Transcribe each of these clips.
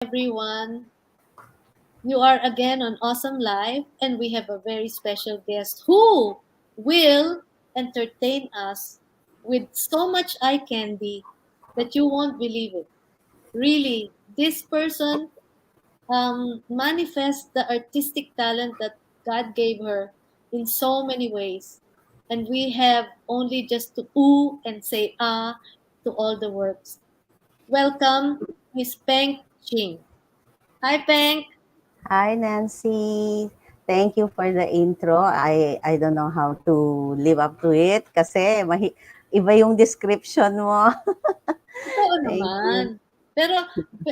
everyone. You are again on Awesome Live, and we have a very special guest who will entertain us with so much eye candy that you won't believe it. Really, this person manifests the artistic talent that God gave her in so many ways. And we have only just to ooh and say ah to all the works. Welcome, Miss Penk Ching. Hi, Penk. Hi, Nancy. Thank you for the intro. I don't know how to live up to it kasi iba yung description mo. Totoo Thank naman. you. Pero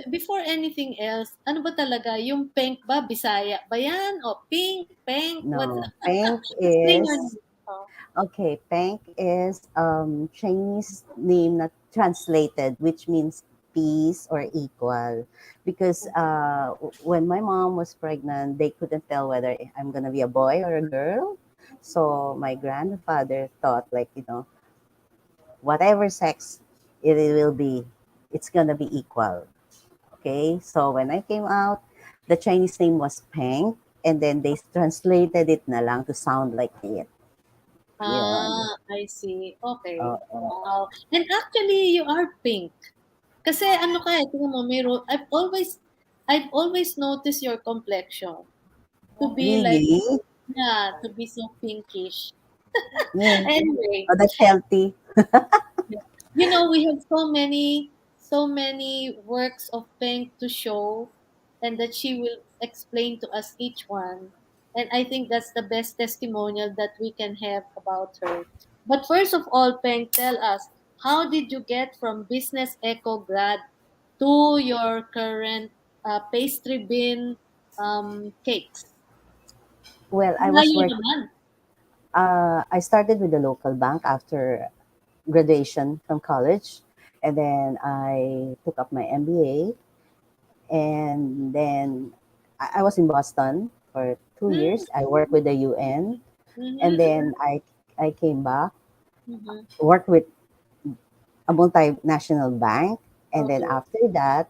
before anything else, ano ba talaga? Yung Penk ba? Bisaya ba yan? O pink, Penk? What's No, Penk explain your is name. Oh. Penk is Chinese name not translated, which means peace or equal. Because when my mom was pregnant, they couldn't tell whether I'm gonna be a boy or a girl. So my grandfather thought like whatever sex it will be, it's gonna be equal. Okay, so when I came out, the Chinese name was Peng, and then they translated it na lang to sound like it. Yun. I see. Okay. Oo. Wow. And actually, you are pink. Kasi ano ka eh, tingnan mo, I've always noticed your complexion to be like, Really? yeah, to be so pinkish. Yeah. Anyway, Oh, that's healthy. we have so many works of Pink to show, and that she will explain to us each one. And I think that's the best testimonial that we can have about her. But first of all, Peng, tell us, how did you get from business eco grad to your current pastry bin cakes? Well, Layo naman. I started with the local bank after graduation from college. And then I took up my MBA. And then I was in Boston for 2 years. I worked with the UN. And Mm-hmm. then I came back, Mm-hmm. worked with a multinational bank. And then Okay. after that,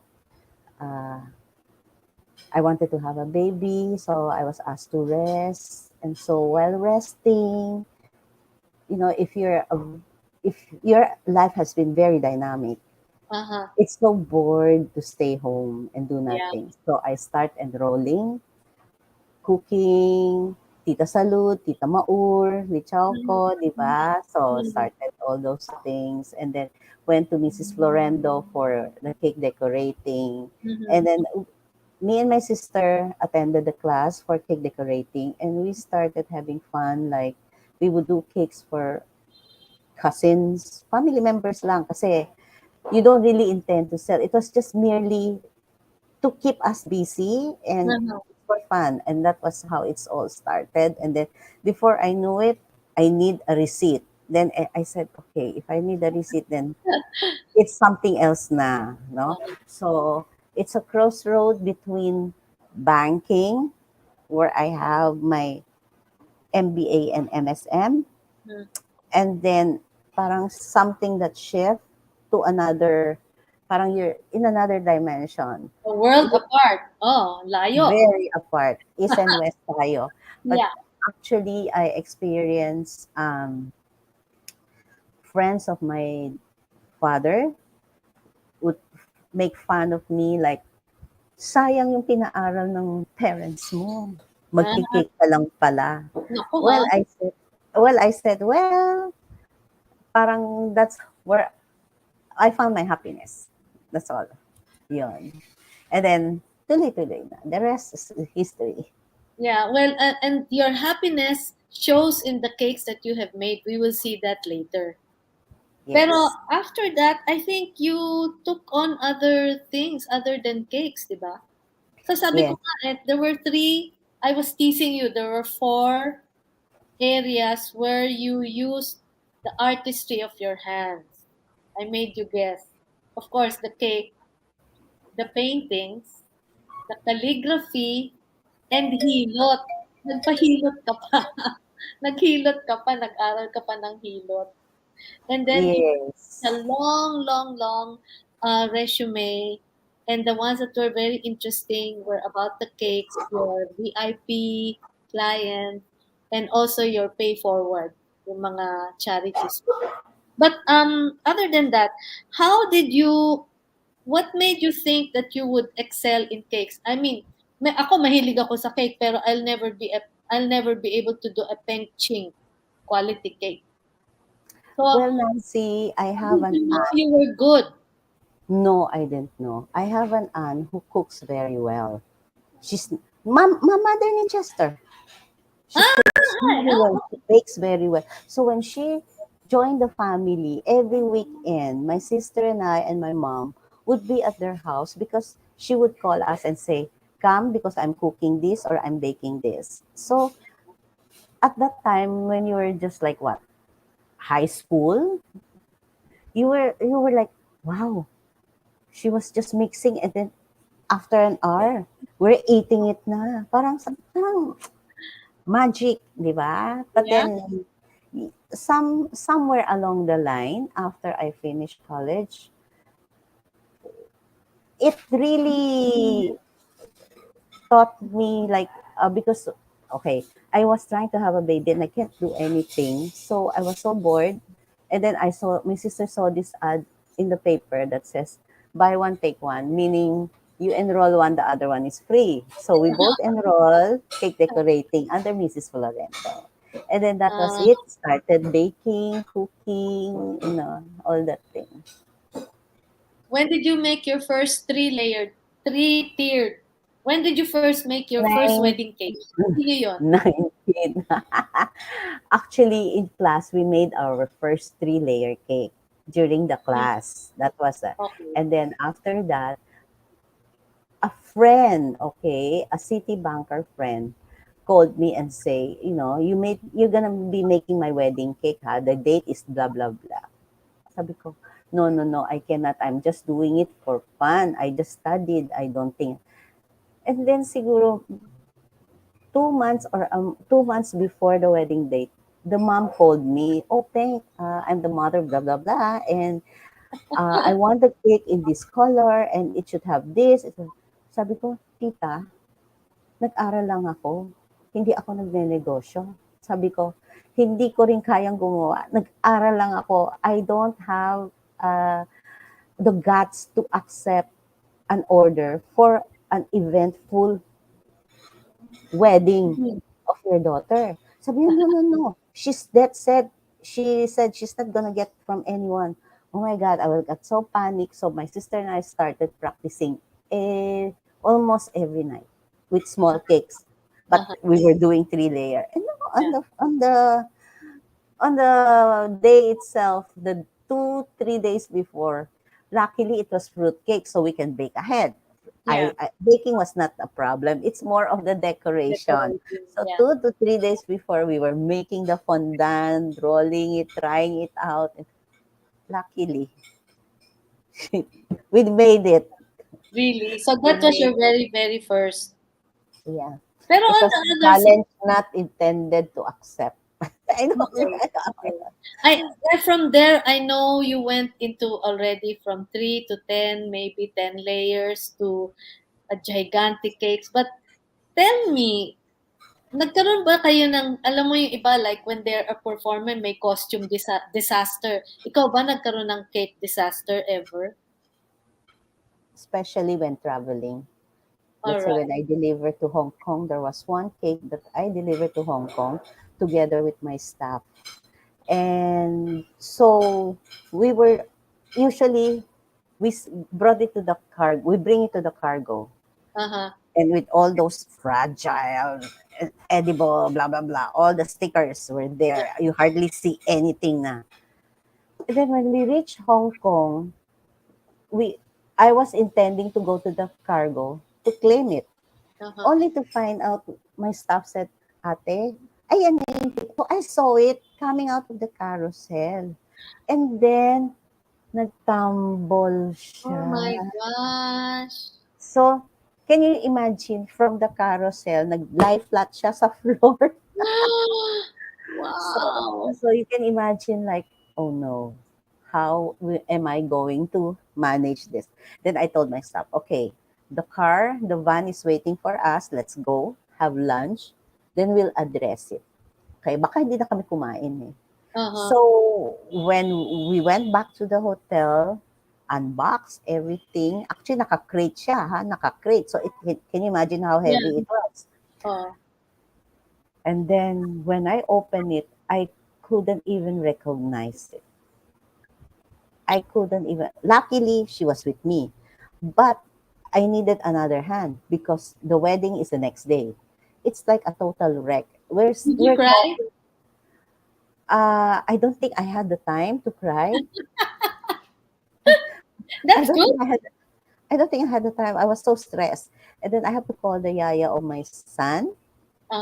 uh, I wanted to have a baby. So I was asked to rest. And so while resting, if if your life has been very dynamic, Uh-huh. it's so bored to stay home and do Yeah. nothing. So I start enrolling, cooking, Tita Salud, Tita Maur, Lichauco, di Mm-hmm. ba? So Mm-hmm. started all those things and then went to Mrs. Florendo for the cake decorating. Mm-hmm. And then me and my sister attended the class for cake decorating and we started having fun. Like we would do cakes for cousins, family members lang kasi you don't really intend to sell. It was just merely to keep us busy and Uh-huh. for fun. And that was how it's all started. And then before I knew it, I need a receipt. Then I said, okay, if I need a receipt, then it's something else na, no? So it's a crossroad between banking, where I have my MBA and MSM, Mm-hmm. and then parang something that shift to another, parang you're in another dimension. A world apart. Oh, layo. Very apart. East and West tayo. But Yeah. actually, I experienced friends of my father would make fun of me like, sayang yung pinaaral ng parents mo. Ah, Magkikik ka lang pala. naku ha. Well, I said, parang that's where I found my happiness. That's all. Yun. And then, tuloy-tuloy na. The rest is history. Yeah, well, and your happiness shows in the cakes that you have made. We will see that later. Pero Yes. after that, I think you took on other things other than cakes, di ba? So sabi ko Yes. nga, there were three, I was teasing you, there were four areas where you used the artistry of your hands. I made you guess. Of course, the cake, the paintings, the calligraphy, and hilot. Nagpahilot ka pa. Naghilot ka pa, nag-aral ka pa ng hilot. And then you a Yes. long, long, long resume And the ones that were very interesting were about the cakes, your VIP client, and also your pay forward, yung mga charities. But other than that, how did you what made you think that you would excel in cakes? I mean, ako mahilig ako sa cake pero I'll never be able to do a Penk Ching quality cake. So, how Well, Nancy, I have did an you know aunt. you were good? No, I didn't know. I have an aunt who cooks very well. She's my mother in Chester. She Ah, cooks hi. very well. She bakes very well. So when she joined the family every weekend, my sister and I and my mom would be at their house because she would call us and say, "Come because I'm cooking this or I'm baking this." So at that time, when you were just like what high school, you were like, "Wow, she was just mixing and then after an hour, we're eating it na." Parang magic, di ba? But Yeah. then, somewhere along the line, after I finished college, it really taught me like, because, okay, I was trying to have a baby and I can't do anything. So I was so bored. And then my sister saw this ad in the paper that says, buy one, take one, meaning you enroll one, the other one is free. So we both enroll cake decorating under Mrs. Florento. And then that was Uh, it. Started baking, cooking, all that thing. when did you make your first three-tiered? When did you first make your first Nine, wedding cake? Sino yun? 19. Actually, in class, we made our first three-layer cake during the Hmm. class. That was Okay. and then after that, a friend, okay, a Citibanker friend, called me and say, you're gonna be making my wedding cake, ha? The date is blah blah blah. Sabi ko, no, no, no, I cannot. I'm just doing it for fun. I just studied. I don't think. And then siguro 2 months before the wedding date, the mom called me, oh, Pink, I'm the mother, blah, blah, blah, and I want the cake in this color, and it should have this. Sabi ko, tita, nag-aral lang ako. Hindi ako nagne-negosyo. Sabi ko, hindi ko rin kayang gumawa. Nag-aral lang ako. I don't have uh, the guts to accept an order for an eventful wedding Mhm. of your daughter. Sabi niya, no, no, no. She said she's not gonna get from anyone. Oh my God, I will get so panicked. So my sister and I started practicing almost every night with small cakes. But Uh-huh. we were doing three-layer. And Yeah. on the day itself, the 2, 3 days before, luckily it was fruit cake, so we can bake ahead. Yeah. Baking was not a problem. It's more of the decoration. Decorating. So Yeah. 2 to 3 days before, we were making the fondant, rolling it, trying it out. And luckily, we made it. Really. So We that was made your very, very first. Yeah. Pero It on was the a other side, challenge not intended to accept. I don't okay. Okay. know. From there I know you went into already from 3 to 10, maybe 10 layers to a gigantic cakes. But tell me, nagkaroon ba kayo ng, alam mo yung iba, like when they're a performer, may costume disaster. Ikaw ba nagkaroon ng cake disaster ever? Especially when traveling. Let's say Alright. when I delivered to Hong Kong, there was one cake that I delivered to Hong Kong together with my staff. And so we were usually brought it to the cargo. We bring it to the cargo, Uh-huh. and with all those fragile, edible, blah blah blah, all the stickers were Yeah. there. You hardly see anything na. And then when we reached Hong Kong, we I was intending to go to the cargo to claim it, Uh-huh. only to find out my staff said, "Ate, ayan na yung cake." So I saw it coming out of the carousel. And then, nagtumble Oh siya. my gosh. So, can you imagine from the carousel, nag-lie flat siya sa floor. So, Wow. so you can imagine like, oh no, am I going to manage this? Then I told myself, okay, the van is waiting for us. Let's go, have lunch, then we'll address it. Okay, baka hindi na kami kumain eh. Uh-huh. So, when we went back to the hotel, unboxed everything. Actually, naka-crate siya, ha? Naka-crate. So, can you imagine how heavy Yeah. it was? Oh. And then, when I opened it, I couldn't even recognize it. I couldn't even. Luckily, she was with me. But I needed another hand because the wedding is the next day. It's like a total wreck. Did you We're cry? talking. I don't think I had the time to cry. I That's don't good. think I had I don't think I had the time. I was so stressed. And then I have to call the yaya of my son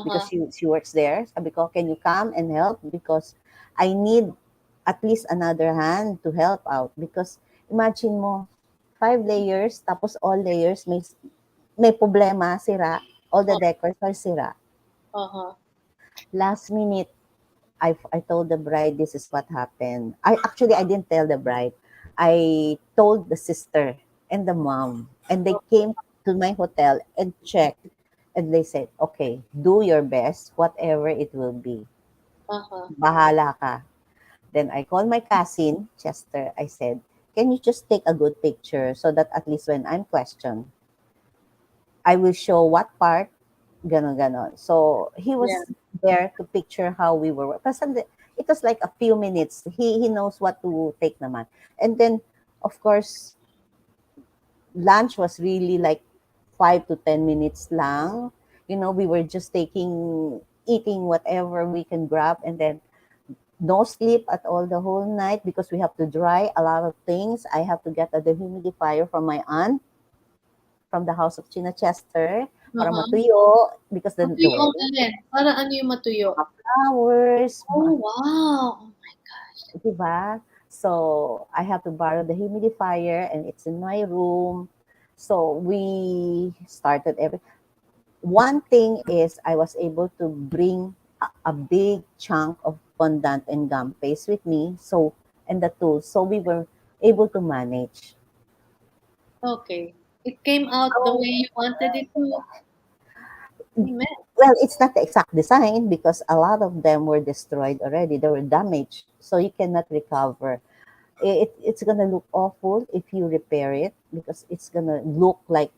because Uh-huh. she works there. Sabi ko, can you come and help? Because I need at least another hand to help out. Because imagine mo, 5 layers, tapos all layers may problema, sira. All the Oh, decors are sira. uh-huh. Last minute, I told the bride this is what happened. I didn't tell the bride. I told the sister and the mom, and they came to my hotel and checked, and they said, "Okay, do your best, whatever it will be. Uh-huh. Bahala ka." Then I called my cousin Chester. I said, "Can you just take a good picture so that at least when I'm questioned, I will show what part ganon, ganon." So, he Yeah. was there to picture how we were. Kasi it was like a few minutes. He knows what to take naman. And then, of course, lunch was really like 5 to 10 minutes lang. You know, we were just eating whatever we can grab, and then no sleep at all the whole night because we have to dry a lot of things. I have to get a dehumidifier from my aunt from the house of China Chester para Uh-huh. matuyo because the Matuyo ang wedding, alin? Para ano yung matuyo? mga flowers, Oh, wow. Oh my gosh. diba? So, I have to borrow the humidifier and it's in my room. So, we started one thing is I was able to bring a big chunk of fondant and gum paste with me. So, and the tools. So, we were able to manage. Okay. It came out the way you wanted it to. Amen. Well, it's not the exact design because a lot of them were destroyed already. They were damaged. So, you cannot recover. It's gonna look awful if you repair it because it's gonna look like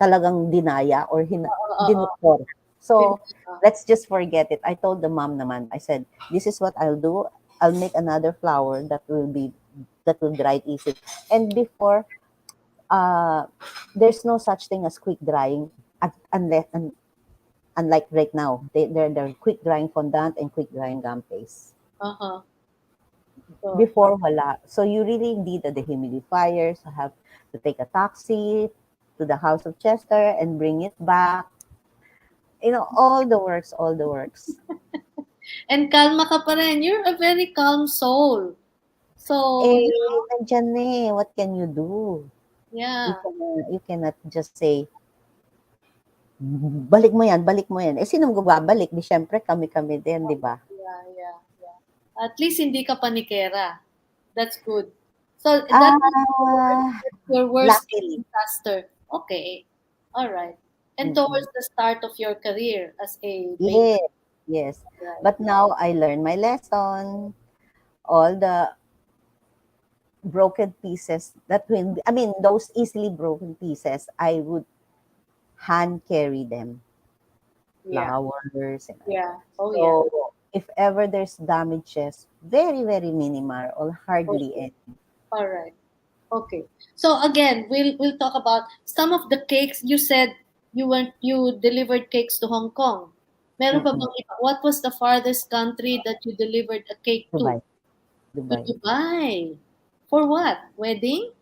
talagang dinaya or Oo. dinukor. So, Pinaka. let's just forget it. I told the mom naman, I said, this is what I'll do. I'll make another flower that will dry easy. And before, uh, there's no such thing as quick drying unlike right now. They're quick drying fondant and quick drying gum paste. Uh-huh. So, Before, wala. So, you really need a dehumidifier. So, have to take a taxi to the house of Chester and bring it back. You know, all the works, all the works. and kalma ka pa rin. You're a very calm soul. So, Eh, nandiyan na eh. What can you do? yeah. You cannot just say, balik mo yan, balik mo yan. Eh, sino magbabalik? Di syempre, kami-kami din, di ba? Yeah, yeah, yeah. At least hindi ka panikera. That's good. So that was Ah, your worst luckily. disaster. Okay. All right. And Mm-mm. towards the start of your career as a baker. Yes, yes. Right. But now I learned my lesson. All the broken pieces I mean, those easily broken pieces, I would hand carry them, Yeah. flowers and Yeah. ano. Oh yeah. So, if ever there's damages, very, very minimal or hardly Okay. any. All right. Okay. So again, we'll talk about some of the cakes you said you delivered cakes to Hong Kong. Meron pa Mm-mm. bang iba? What was the farthest country that you delivered a cake to? Dubai, To Dubai. Dubai. For what? Wedding?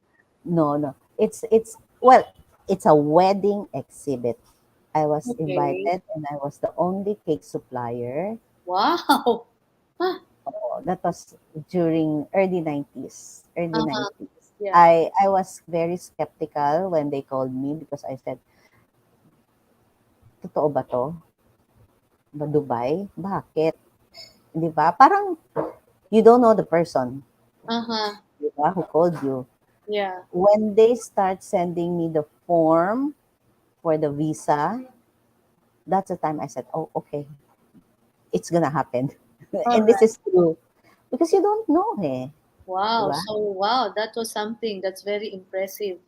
No, no. Well, it's a wedding exhibit. I was Okay. invited and I was the only cake supplier. Wow. Huh. Oh, that was during early 90s. Early Uh-huh. 90s. Yeah. I was very skeptical when they called me because I said, totoo ba to? Ba Dubai? Bakit? 'Di ba? Parang you don't know the person. Uh-huh. Diba? Who called you? Yeah. When they start sending me the form for the visa, that's the time I said, "Oh, okay, it's gonna happen," All and this right. is true because you don't know, eh? Wow. Diba? So wow, that was something that's very impressive.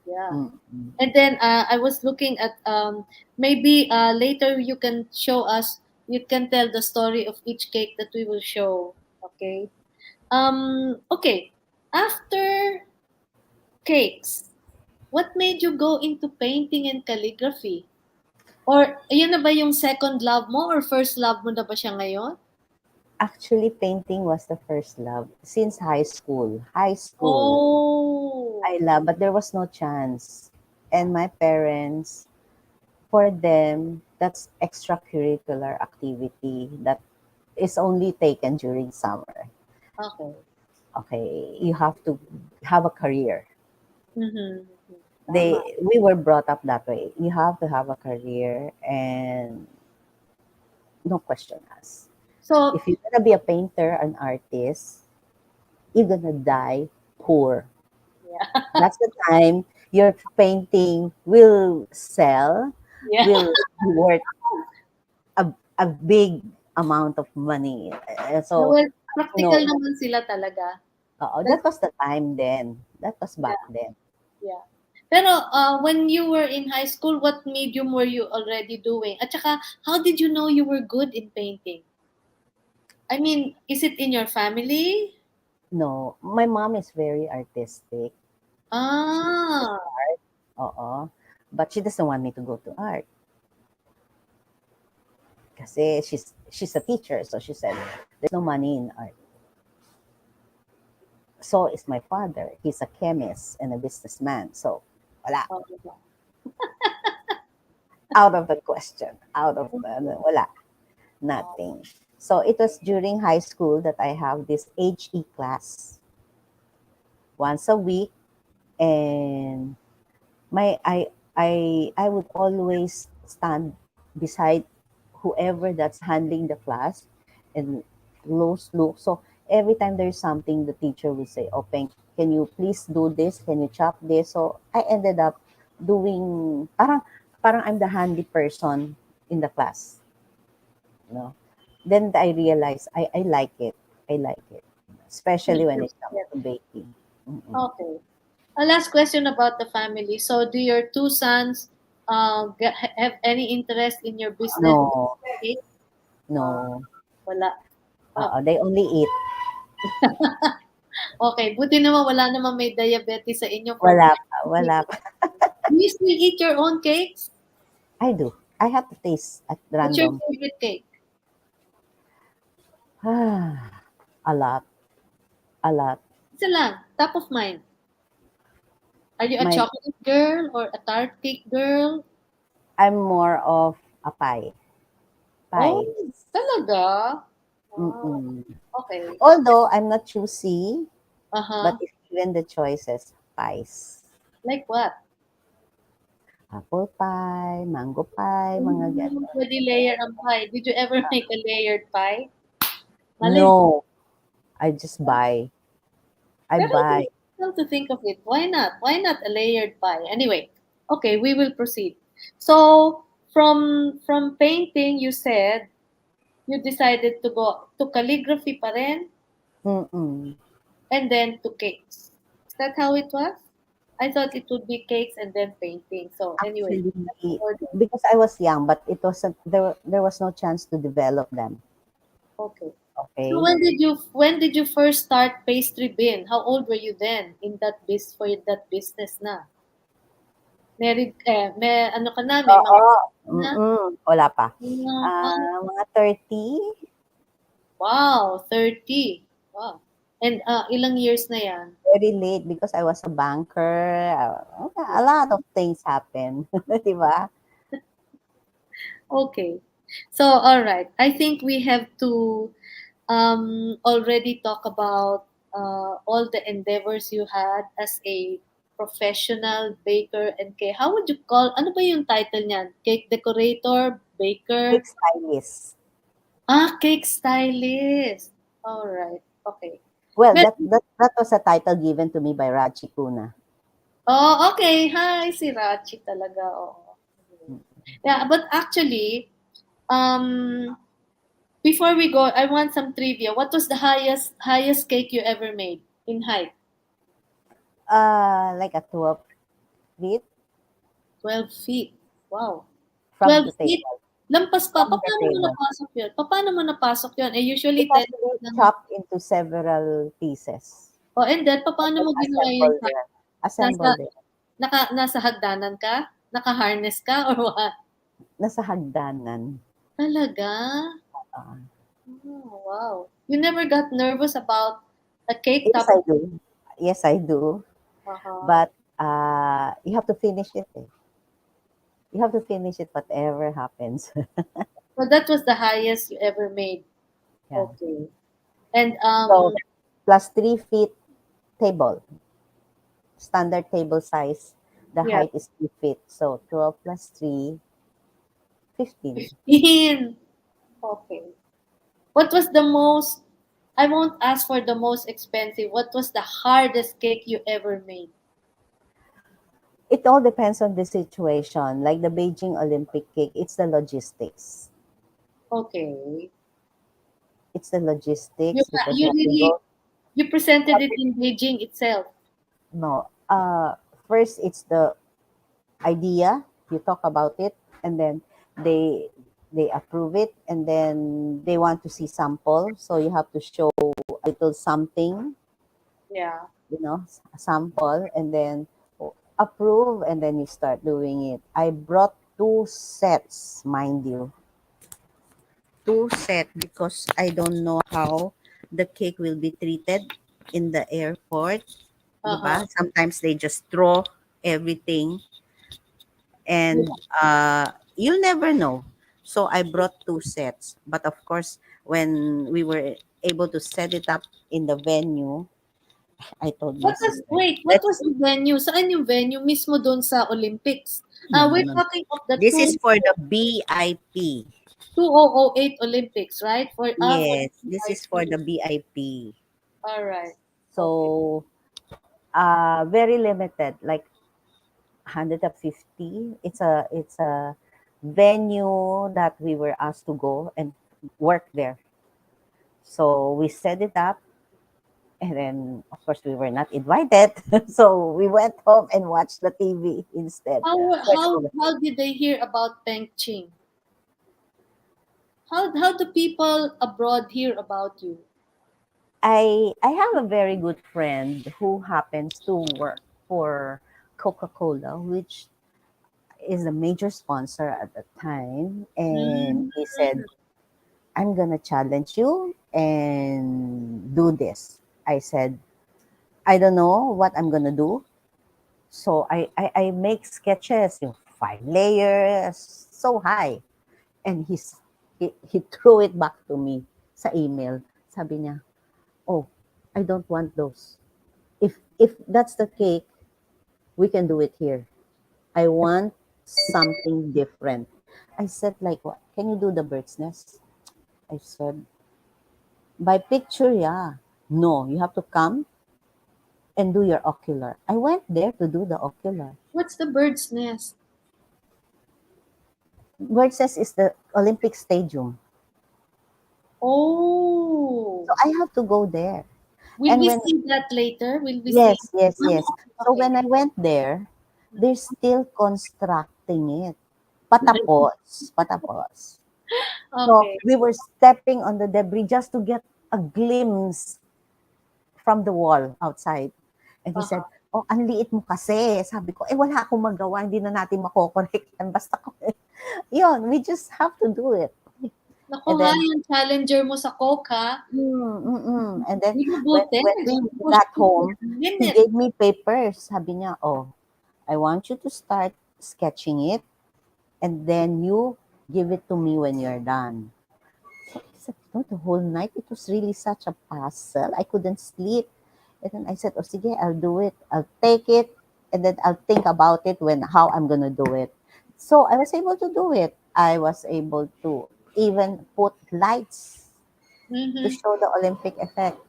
Yeah. Mm-mm. And then I was looking at maybe later you can show us. You can tell the story of each cake that we will show. Okay. Okay. After cakes, what made you go into painting and calligraphy? Or yun na ba yung second love mo or first love mo na ba siya ngayon? Actually, painting was the first love since high school. High school, Oh. I love, but there was no chance. And my parents, for them, that's extracurricular activity that is only taken during summer. Okay. Okay, you have to have a career. Mm-hmm. Tama. We were brought up that way. You have to have a career and no question asked. So, If you're gonna be a painter, an artist, you're gonna die poor. yeah. That's the time your painting will sell, Yeah. will be worth a big amount of money. So, Well, you practical know, naman sila talaga. that That's, was the time then. That was back yeah, then. yeah. Pero when you were in high school, what medium were you already doing? At saka, how did you know you were good in painting? I mean, is it in your family? No, my mom is very artistic. She does Ah, art, but she doesn't want me to go to art kasi she's a teacher. So she said, there's no money in art. So is my father. He's a chemist and a businessman. So wala. okay. Out of the question. Out of the, wala. Oh, Nothing. So it was during high school that I have this HE class once a week, and my I would always stand beside whoever that's handling the class and close look. So every time there's something, the teacher would say, "Oh, Penk, can you please do this? Can you chop this?" So I ended up doing parang I'm the handy person in the class, you know. Then I realized I like it. I like it, especially when it comes yeah. to baking. Mm-mm. Okay. A last question about the family. So, do your two sons have any interest in your business? No, Okay. Uh, no. wala. Uh, They only eat. okay. Buti naman wala naman may diabetes sa inyo for Wala pa, do wala pa. you still eat your own cakes? I do. I have to taste at What's your random. favorite cake? A lot, a lot. Isa lang, top of mind. Are you a My, chocolate girl or a tart cake girl? I'm more of a pie. Oh, Pies. talaga? Wow. Mm-mm. Okay. Although I'm not choosy, but Uh-huh. if given the choices, pies. Like what? Apple pie, mango pie, mga ganon. Pwede layer ang pie. Did you ever make a layered pie? Mali. No, I just buy. I Pero buy. come to think of it, why not? Why not a layered pie? Anyway, okay, we will proceed. So from painting, you said you decided to go to calligraphy pa rin, Mm-mm. and then to cakes. Is that how it was? I thought it would be cakes and then painting. So anyway, Actually, that's the order. because I was young, but it wasn't there was no chance to develop them. Okay. So Okay. when did you first start pastry bin? How old were you then in that for that business na? Married, may ano ka na, may mga Oo, na? wala pa. Ah, Mga 30, wow, 30. Wow. And ilang years na yan? very late because I was a banker. A lot of things happen, 'di ba? Okay. So, all right. I think we have to already talk about all the endeavors you had as a professional baker and cake. How would you call, ano ba yung title niyan? Cake decorator, baker? Big stylist. Ah, cake stylist. All right. Okay. Well, But, that was a title given to me by Rachi Kuna. oh, okay. Hi, si Rachi talaga. Oo. Yeah, but actually, um, before we go, I want some trivia. What was the highest cake you ever made in height? Like a 12 feet 12 feet. Wow. from 12 the feet? table. Lampas pa. From the Paano mo table. napasok yun? Paano mo napasok yun? Eh, It usually has 10 to be feet lang. chopped into several pieces. Oh, and then, And paano then mo ginawa yun? assemble there. Nasa, Assemble there. nasa hagdanan ka? Naka-harness ka or what? Nasa hagdanan. Talaga? Uh, Oh, wow. You never got nervous about a cake yes, top? I do. Yes, I do. Uh-huh. But you have to finish it. Eh. You have to finish it whatever happens. So that was the highest you ever made. Yeah. Okay. And So plus 3 feet table, standard table size. The yeah, height is 3 feet. So 12 plus 3, 15. 15. Okay. What was the most, I won't ask for the most expensive. What was the hardest cake you ever made? It all depends on the situation. Like the Beijing Olympic cake, it's the logistics. Okay. It's the You, logistics because you you have to really, go. you presented it in Beijing itself. No. First, it's the idea. You talk about it, and then they they approve it, and then they want to see sample. So you have to show a little something, Yeah. a sample, and then approve, and then you start doing it. I brought two sets, mind you, two set because I don't know how the cake will be treated in the airport. Uh-huh. Diba? Sometimes they just throw everything Yeah. and you never know. So I brought two sets. But of course, when we were able to set it up in the venue, I told my sister, What let's was the venue? Saan yung venue? Mismo doon sa Olympics. no, no, We're no. talking of the This is for the BIP. 2008 Olympics, right? For Yes, the this is for VIP. the BIP. All right. Okay. So very limited, like 150. It's a venue that we were asked to go and work there. So we set it up, and then of course we were not invited. So we went home and watched the TV instead for the How Olympics. did they hear about Penk Ching? How do people abroad hear about you? I have a very good friend who happens to work for Coca-Cola, which is a major sponsor at the time, and Mm. he said, I'm gonna challenge you and do this. I said, I don't know what I'm gonna do. So I make sketches, 5 layers, so high. And he threw it back to me sa email. Sabi niya, oh, I don't want those. If that's the cake, we can do it here. I want something different. I said, like what? Can you do the bird's nest? I said, by picture, yeah. No, you have to come and do your ocular. I went there to do the ocular. What's the bird's nest? Bird's nest is the Olympic Stadium. So Oh, I have to go there. will And we when see that later? Will we see? yes, yes, yes. Oh, So okay. when I went there, they're still constructing it. Patapos, patapos. So Okay. we were stepping on the debris just to get a glimpse from the wall outside. And he said, Uh-huh. oh, ang liit mo kasi. Sabi ko, wala akong magawa. Hindi na natin makokorek yan. Basta ko, yun, we just have to do it. Naku And nga, then, yung challenger mo sa Coke, ha? and then Hindi when, mabuti. when we Push got to the home, he limit. gave me papers. Sabi niya, oh, I want you to start sketching it and then you give it to me when you're done. So I said, no, the whole night, it was really such a puzzle. I couldn't sleep. And then I said, oh, sige, I'll do it. I'll take it. And then I'll think about it how I'm going to do it. So I was able to do it. I was able to even put lights to Mm-hmm. show the Olympic effect.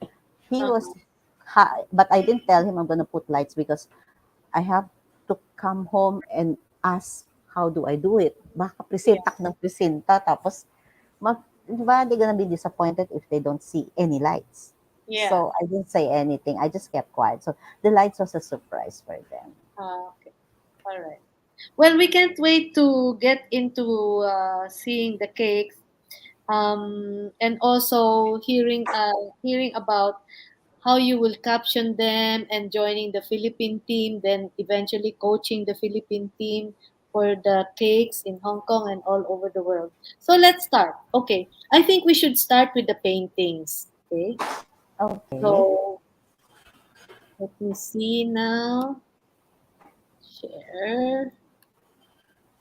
He was, Uh-huh. but I didn't tell him I'm gonna put lights because I have to come home and ask how do I do it. Baka Yeah. presintak ng presinta tapos di ba, they're gonna be disappointed if they don't see any lights. Yeah. So I didn't say anything. I just kept quiet. So the lights was a surprise for them. Okay. All right. Well, we can't wait to get into seeing the cakes, and also hearing about how you will caption them and joining the Philippine team, then eventually coaching the Philippine team for the cakes in Hong Kong and all over the world. So let's start. Okay, I think we should start with the paintings. Okay, Okay. so let me see now. Share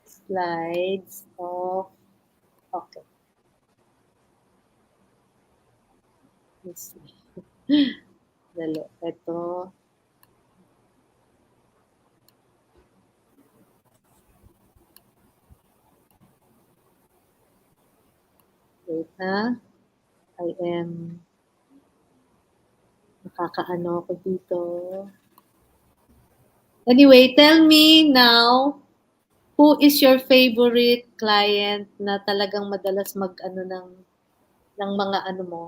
slides of. Okay, let's see. Dali, ito. Wait ha. I am nakakaano ako dito. Anyway, tell me now, who is your favorite client na talagang madalas mag-ano ng mga ano mo,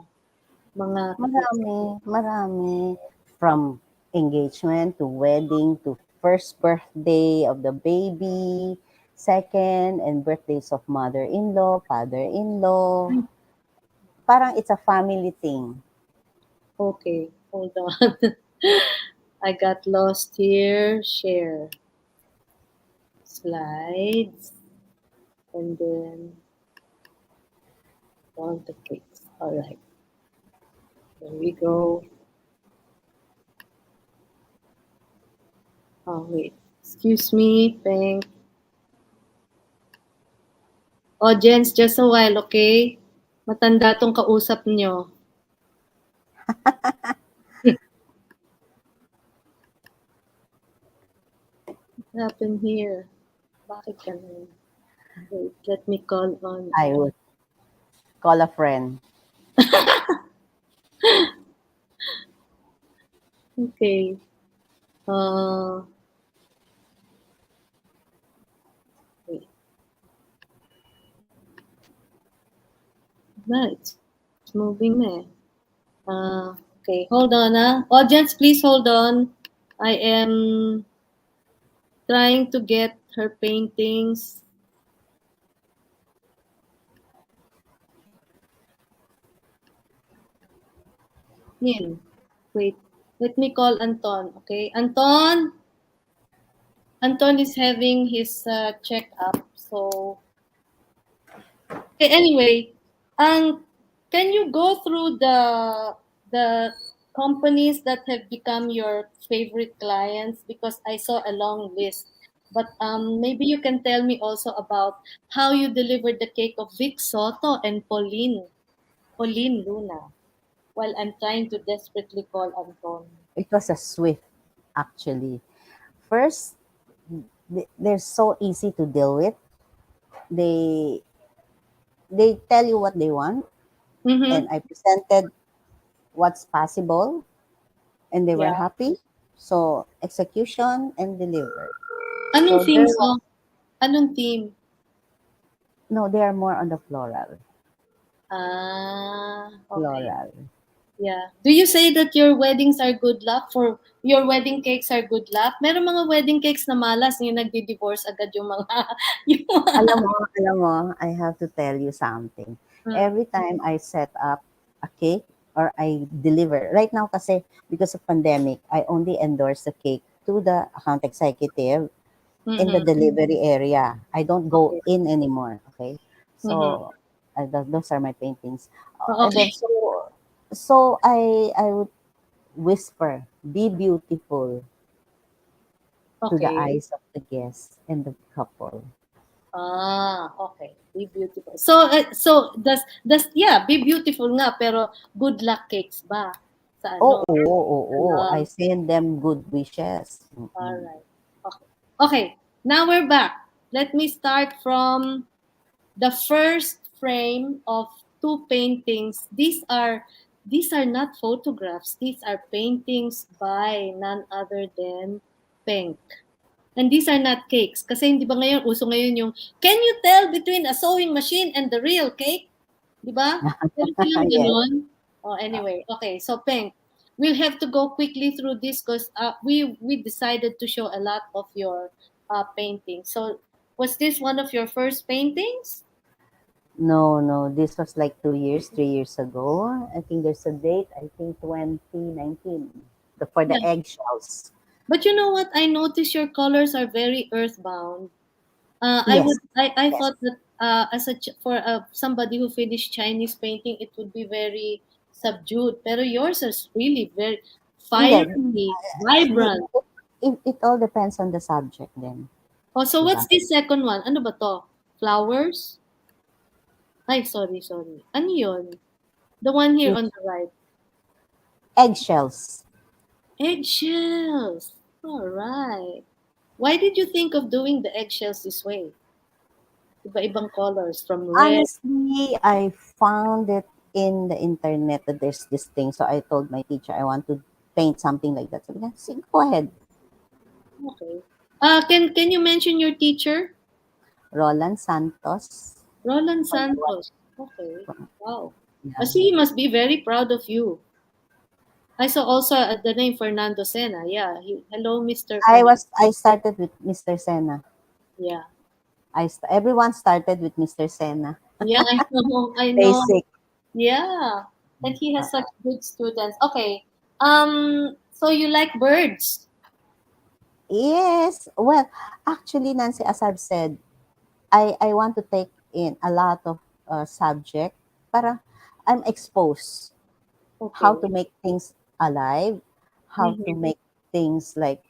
mga kausap Marami, mo? marami. From engagement to wedding to first birthday of the baby, second and birthdays of mother-in-law, father-in-law. Parang it's a family thing. Okay, hold on. I got lost here. Share slides and then all the cakes. All right, here we go. Oh, wait. Excuse me, Penk. Audience, just a while, okay? Matanda tong kausap nyo. What happened here? Bakit ganun? Wait, let me call on. I would call a friend. Okay. Uh, wait. Na, it's moving na eh. Okay, hold on Audience, please hold on. I am trying to get her paintings. Nin. Wait. Let me call Anton. Okay, Anton. Anton is having his check-up. So, okay, anyway, can you go through the companies that have become your favorite clients? Because I saw a long list. But maybe you can tell me also about how you delivered the cake of Vic Soto and Pauline Luna, while I'm trying to desperately call Anton. It was a swift, actually. First, they're so easy to deal with. They they tell you what they want, and Mm-hmm. I presented what's possible, and they were Yeah. happy. So execution and deliver. Anong So theme there was song? Anong theme? no, they are more on the floral. Ah, okay. Floral. Yeah. Do you say that your weddings are good luck for your wedding cakes are good luck? Meron mga wedding cakes na malas yung nagdi-divorce agad yung mga yung mga Alam mo, I have to tell you something. mm, Every time I set up a cake or I deliver, right now kasi because of pandemic, I only endorse the cake to the account executive in the mm-hmm. delivery area. I don't go Okay. in anymore. Okay, Mm-hmm. so those are my paintings, Oh, and then okay. so I would whisper, "Be beautiful" to the Okay. eyes of the guests and the couple. Ah, okay. Be beautiful. So does yeah, be beautiful nga pero good luck cakes ba sa ano? Oo. I Alam. send them good wishes. All Mm. right. Okay. Okay. Now we're back. Let me start from the first frame of two paintings. These are these are not photographs. These are paintings by none other than Penk. And these are not cakes. Kasi hindi ba ngayon, uso ngayon yung, can you tell between a sewing machine and the real cake? Di ba? Meron silang Yes. ganun. Oh, anyway, okay. So, Peng, we'll have to go quickly through this because we decided to show a lot of your paintings. So, was this one of your first paintings? No, no. This was like 2 years, 3 years ago. I think there's a date. I think 2019. For the Yeah. eggshells. But you know what? I noticed your colors are very earthbound. Yes. I Yes. thought that for somebody who finished Chinese painting, it would be very subdued. Pero yours is really very Hindi. fiery, vibrant. It all depends on the subject then. Oh, so Diba? what's this second one? Ano ba to? Flowers? Ay, sorry, sorry. Ano yun? The one here on It's the right. eggshells. Eggshells. All right. Why did you think of doing the eggshells this way? Iba-ibang colors from red. Honestly, I found it in the internet that there's this thing. So I told my teacher I want to paint something like that. So yeah, say, go ahead. Okay. Can you mention your teacher? Roland Santos. Roland From the Santos. Okay. Wow. I yeah. see he must be very proud of you. I saw also the name Fernando Sena. Yeah. Hello, Mr. Fernando. I started with Mr. Sena. Yeah. Everyone started with Mr. Sena. Yeah, I know. I know. Basic. Yeah. And he has Uh, such good students. Okay. So you like birds? yes. Well, actually, Nancy, as I've said, I want to take in a lot of subject para I'm exposed how Okay. to make things alive, how to Mm-hmm. make things like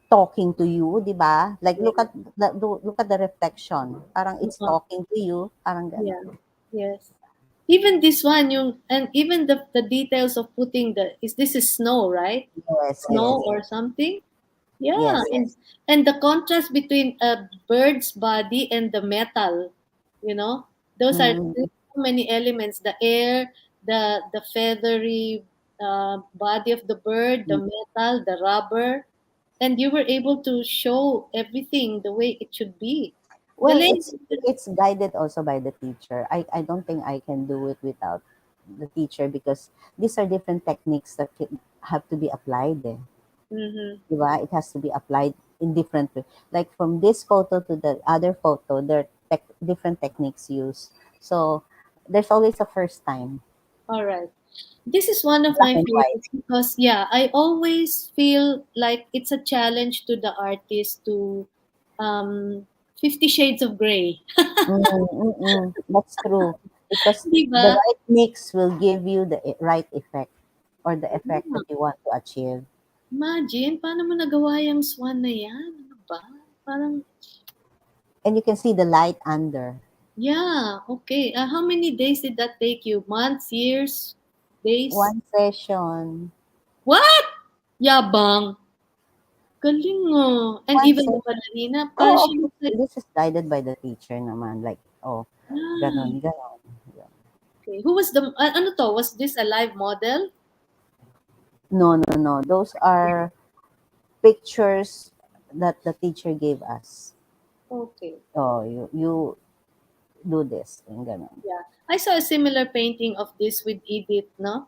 talking to you, 'di ba? Like Yeah. look at the reflection. Parang it's Uh-huh. talking to you, parang Yeah. gano'n. Yes. Even this one, yung and even the details of putting the is this is snow, right? Yes, Snow yes. or something? Yeah, Yes. and the contrast between a bird's body and the metal, you know, those are Mm, so many elements: the air, the feathery body of the bird, the mm. metal, the rubber, and you were able to show everything the way it should be. Well, Galing. it's guided also by the teacher. I don't think I can do it without the teacher because these are different techniques that have to be applied. Eh. Mm-hmm. 'Di ba? It has to be applied in different way. Like from this photo to the other photo, there are different techniques used. So there's always a first time, All right. This is one of black my and white. favorites because yeah, I always feel like it's a challenge to the artist to 50 shades of gray. That's true because Di the ba? right mix will give you the right effect or the effect Yeah. that you want to achieve. Imagine, paano mo nagawa yung swan na yan? Ano ba? Parang, And you can see the light under. yeah, okay. How many days did that take you? Months, years, days? One session, What? Yabang. Galing mo. And one even the session. ballerina, Oh, she looks okay. like, This is guided by the teacher naman. Like, oh, ah, ganon, ganon. Yeah. okay. Who was the, ano to? Was this a live model? No, no, no. Those are pictures that the teacher gave us. Okay. Oh, you do this and ganon. Yeah. I saw a similar painting of this with Edith, no?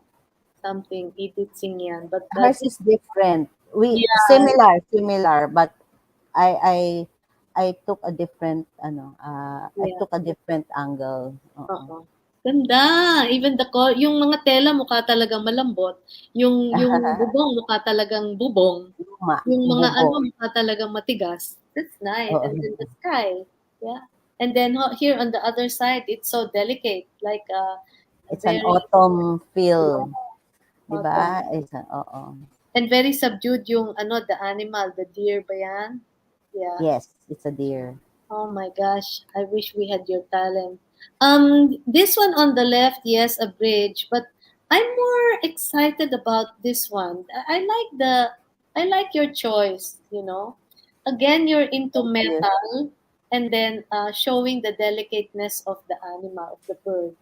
Something, Edith Singyan. But Hers this, is different. We yeah, similar, but I I I took a different I yeah. took a different angle. Oo. Ganda. Even the yung mga tela mukha talagang malambot. Yung bubong mukha talagang bubong. Luma, Yung mga ano bubong. mukha talagang matigas. That's nice. And then Oo. the sky. Yeah. And then here on the other side, it's so delicate. Like a It's an very autumn yeah, feel, 'di autumn. ba? Oo. And very subdued yung ano, the animal, the deer ba yan? Yeah. Yes, it's a deer. Oh my gosh, I wish we had your talent. This one on the left, yes, a bridge, but I'm more excited about this one. I like your choice, you know. Again, you're into Thank you. metal and then showing the delicateness of the animal, of the bird.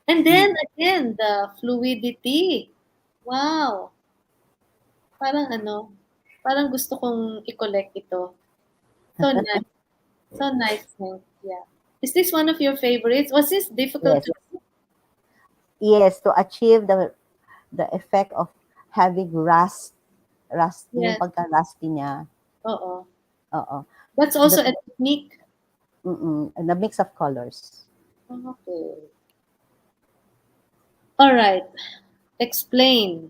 And Mm. then again, the fluidity. Wow. Parang parang gusto kong i-collect ito. So nice. So nice, Hank. Yeah. Is this one of your favorites? Was this difficult Yes. to Yes, to achieve the effect of having yung Yes. pagka-rusty niya. Oo. Oo. That's The also a technique. and the mix of colors. Okay. All right. Explain.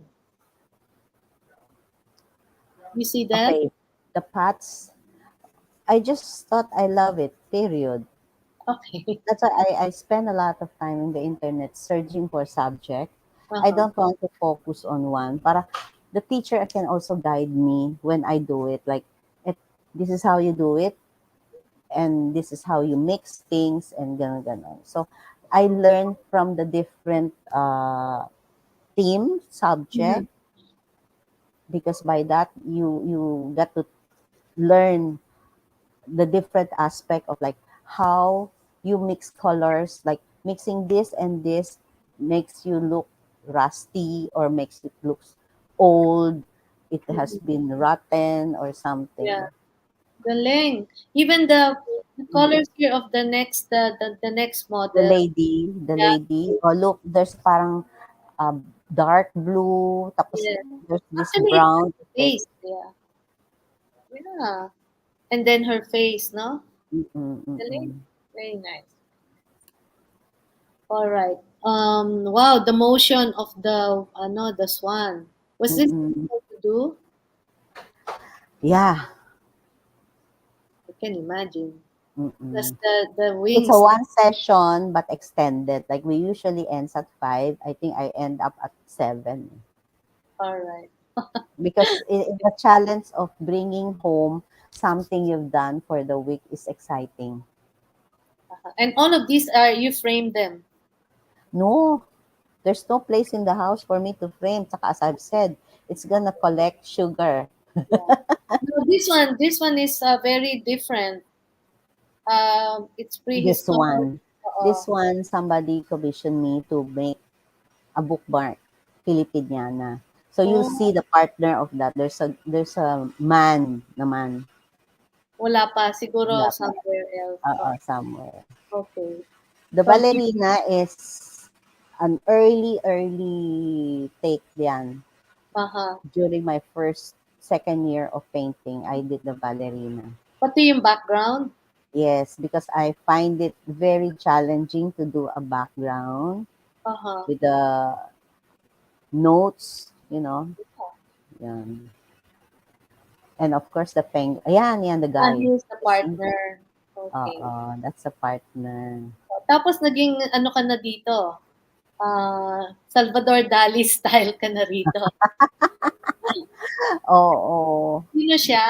You see that? Okay. The pots, I just thought I love it, period. Okay. That's why I spend a lot of time in the internet searching for subject. I Uh-huh. don't want to focus on one. Para the teacher can also guide me when I do it. Like, it, this is how you do it, and this is how you mix things, and ganon, ganon. So, I learned from the different theme Mm-hmm. subject, because by that you get to learn the different aspect of, like, how you mix colors, like mixing this and this makes you look rusty or makes it look old, it has Mm-hmm. been rotten or Yeah. something. Galing. Even the colors here of the next the model. lady the Yeah. lady oh, look, there's parang dark blue, tapos Yeah. there's this Actually, it's brown her effect. face. Yeah. Yeah. And then her face, no? Mm-mm, Galing. mm-mm, Very nice. All right. Wow, the motion of the swan. Was this mm-mm. difficult to do? Yeah. I can imagine. Plus Mm-mm. the It's a wings. one session but extended. Like, we usually ends at 5. I think I end up at 7, All right. because the challenge of bringing home something you've done for the week is exciting. And all of these are you frame them. No, there's no place in the house for me to frame. Saka, as I've said, it's gonna collect sugar. Yeah. No, this one is very different. It's This prehistoric. one, Uh, this one, somebody commissioned me to make a bookmark, Filipiniana. So you'll see oh, the partner of that. There's a man naman. wala pa siguro Wala pa. somewhere else. Oo, somewhere. Okay. The So Ballerina is an early take diyan. uh-huh. During my second year of painting, I did the Ballerina. Pati yung background. Yes, because I find it very challenging to do a background Uh-huh. with the notes. Yan. And of course, the ayan, yan, the And guy. he's the You see? partner. Okay. That's a partner. Tapos naging ano ka na dito? Salvador Dali style ka na rito. Oo. Sino siya?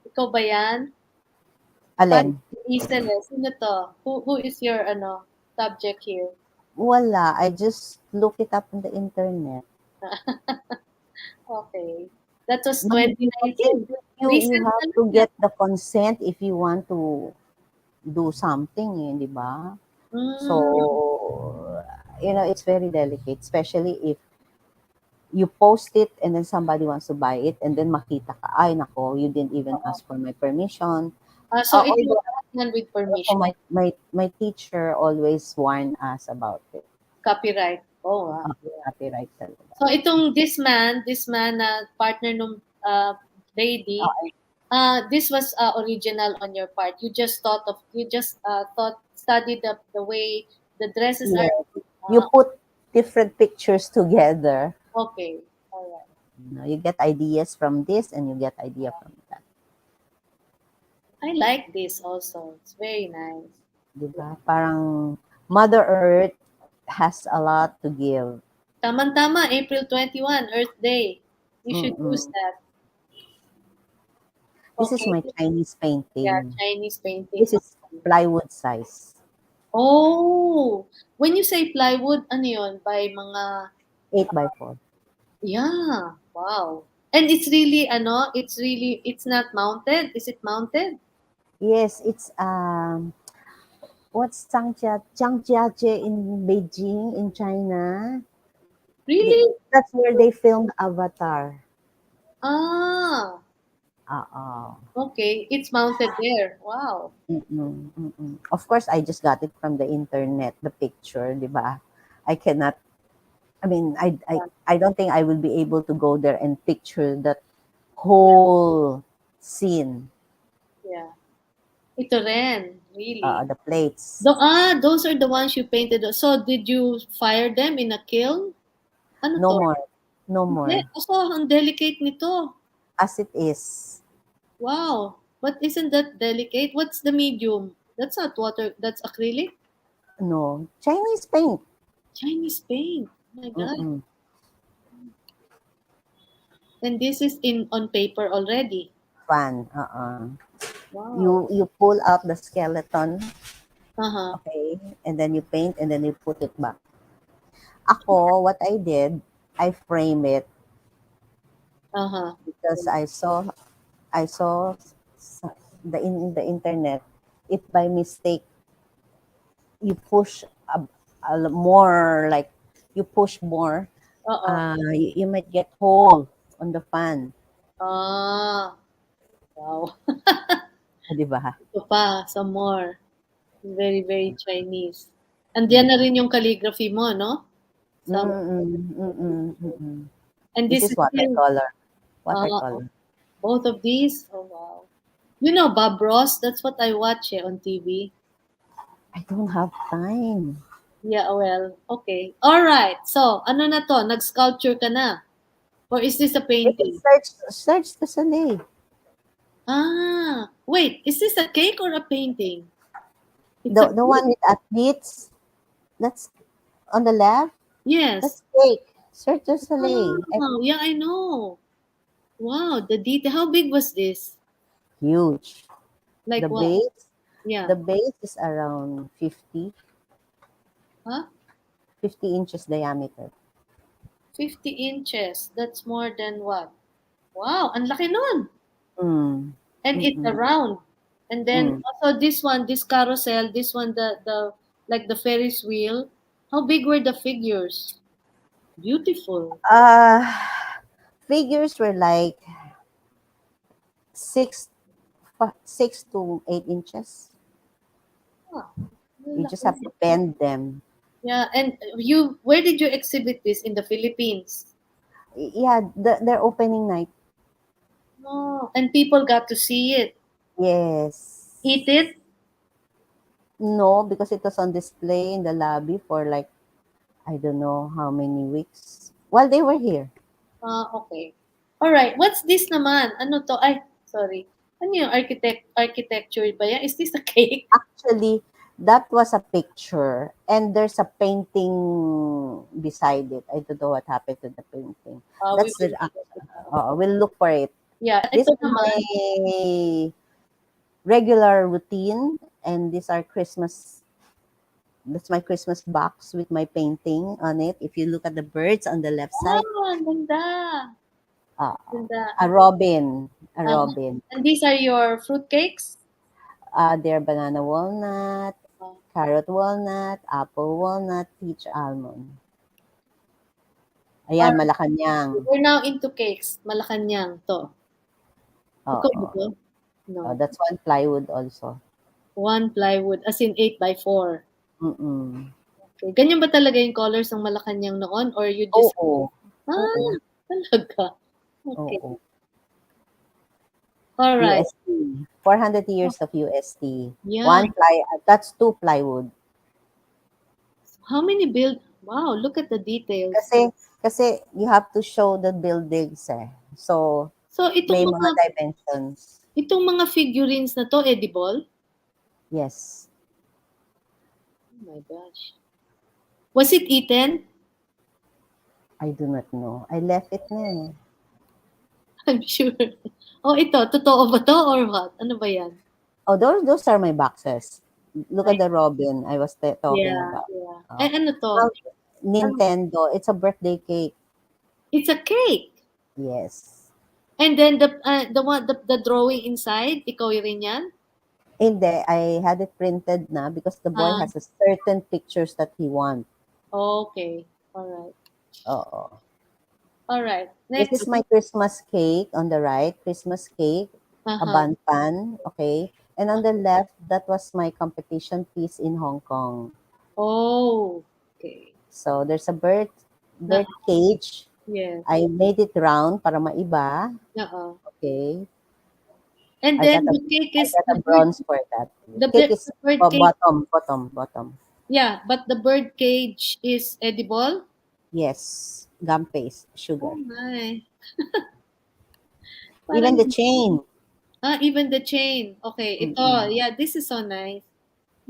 Ikaw ba yan? Parang Alin? Isel eh. Sino to? Who is your subject here? Wala. I just look it up on the internet. Okay. That was No, kasi 2019. you Recent have na lang to yan. get the consent if you want to do something, di ba? So, Mm, it's very delicate, especially if you post it and then somebody wants to buy it and then makita ka, ay nako, you didn't even oo. ask for my permission. So it was Although done with also permission. my teacher always warned us about it. Copyright. Oh, wow. Yeah. Copyright talaga. So itong this man na partner nung lady, Okay. this was original on your part. You just thought studied the way the dresses are. Yeah. You Uh, put different pictures together. okay, all right. You get ideas from this and you get idea from that. I like this also. It's very nice. Diba? Parang Mother Earth has a lot to give. Tama-tama, April 21, Earth Day. You should use Mm-mm. that. This is Okay. my Chinese Yeah, painting. Chinese painting. This is plywood size. Oh, when you say plywood, ano yun? By mga, 8 by 4. yeah, wow. And it's not mounted. Is it mounted? Yes, it's what's Zhangjiajie in Beijing in China? They, Really? that's where they filmed Avatar. Ah, Oo. okay. It's mounted there. Wow. Mm, mm. Of course, I just got it from the internet, the picture, 'di ba? I cannot, I mean, Yeah, I don't think I will be able to go there and picture that whole scene, yeah. Ito rin, really. the plates. Those are the ones you painted. So, did you fire them in a kiln? Ano No to? more. No Hindi. more. So, ang delicate nito. As it is. Wow. But isn't that delicate? What's the medium? That's not water. That's acrylic? No. Chinese paint. Chinese paint. Oh my God. Mm-mm. And this is in on paper already. Fan. Wow. You pull out the skeleton, Uh-huh. okay, and then you paint and then you put it back. Ako, what I did, I frame it Uh-huh. because I saw in the internet, if by mistake you push more, like you push more, Oo. you might get hole on the fan. Ah. Wow. Di ba? Ito pa, some more. Very, very Chinese. Andiyan na Mm. rin yung calligraphy mo, no? Some, Mm, mm, mm. and This this is is still, watercolor. uh, Watercolor. both of these. Oh, wow. You know Bob Ross? That's what I watch on TV. I don't have time. Yeah, well, okay. All right. So, ano na to? Nag-sculpture ka na? Or is this a You can painting? search the Soleil. Ah, wait. Is this a cake or a painting? It's a The cake. one with athletes, that's on the left. Yes. That's cake. Search the Soleil. Oh, yeah, I know. Wow, the detail. How big was this? Huge. Like The what? base, Yeah. the base is around Huh? 50 inches diameter. 50 inches. That's more than what? Wow, ang laki nun. Mm. And it's Mm-mm. around. And then Mm. also this one, this carousel, this one, the like the Ferris wheel. How big were the figures? Beautiful. Uh, figures were like six, 6 to 8 inches. Ah, ang You just laki. have to bend them. Yeah, and where did you exhibit this in the Philippines? Yeah, their opening night. Oh, and people got to see it. Eat Yes. it? No, because it was on display in the lobby for like, I don't know how many weeks while they were here. Ah, okay. All right. What's this naman? Ano to? Ay, sorry. Ano yung architecture ba yan? Is this a cake? Actually, that was a picture and there's a painting beside it. I don't know what happened to the painting. We That's will the check it out. we'll look for it. Yeah, This ito is naman. my regular routine and these are Christmas. That's my Christmas box with my painting on it. If you look at the birds on the left side, Oh, ang ganda. uh, Ganda. a robin, a Uh, robin. and these are your fruit cakes? They're banana walnut, Uh, carrot walnut, apple walnut, peach almond. all Ayan, right. Malacanang. We're now into cakes. Malacanang to. Ito ba Oo. to? No. That's one plywood also. One plywood, as in 8 by 4. Mm. Okay. Ganyan ba talaga yung colors ng Malacanang noon? Or you just... Oo. Oo. Ah, talaga. Okay. Oo. All right. UST. 400 years of UST. Yeah. That's two plywood. How many build? Wow, look at the details. Kasi you have to show the buildings eh. So, So may mga dimensions. itong mga figurines na to edible? Yes. Oh my gosh. Was it eaten? I do not know. I left it na eh. I'm sure. Oh, ito, totoo ba to or what? Ano ba yan? Oh, those are my boxes. Look at Like, the robin I was talking yeah, about. yeah. Oh. Ano to? Now, Nintendo, it's a birthday cake. It's a cake. Yes. And then the one the drawing inside, ikaw rin yan? Hindi, I had it printed na because the boy Ah, has a certain pictures that he wants. okay. All right. Oo. All right. This Next. is my Christmas cake on the right, Christmas cake, a Uh-huh. bantan, okay? And on the left, that was my competition piece in Hong Kong. Oh, okay. So there's a Uh, bird cage. yes. I made it round para maiba. Uh-uh. Okay. And I got then a the cake I is got a bronze for that. Cake is the bird cage. bottom. Yeah, but the bird cage is edible. Yes, gum paste, Oh sugar. my. Even Parang the chain. even the chain. Okay, ito. Mm-mm. Yeah, this is so nice.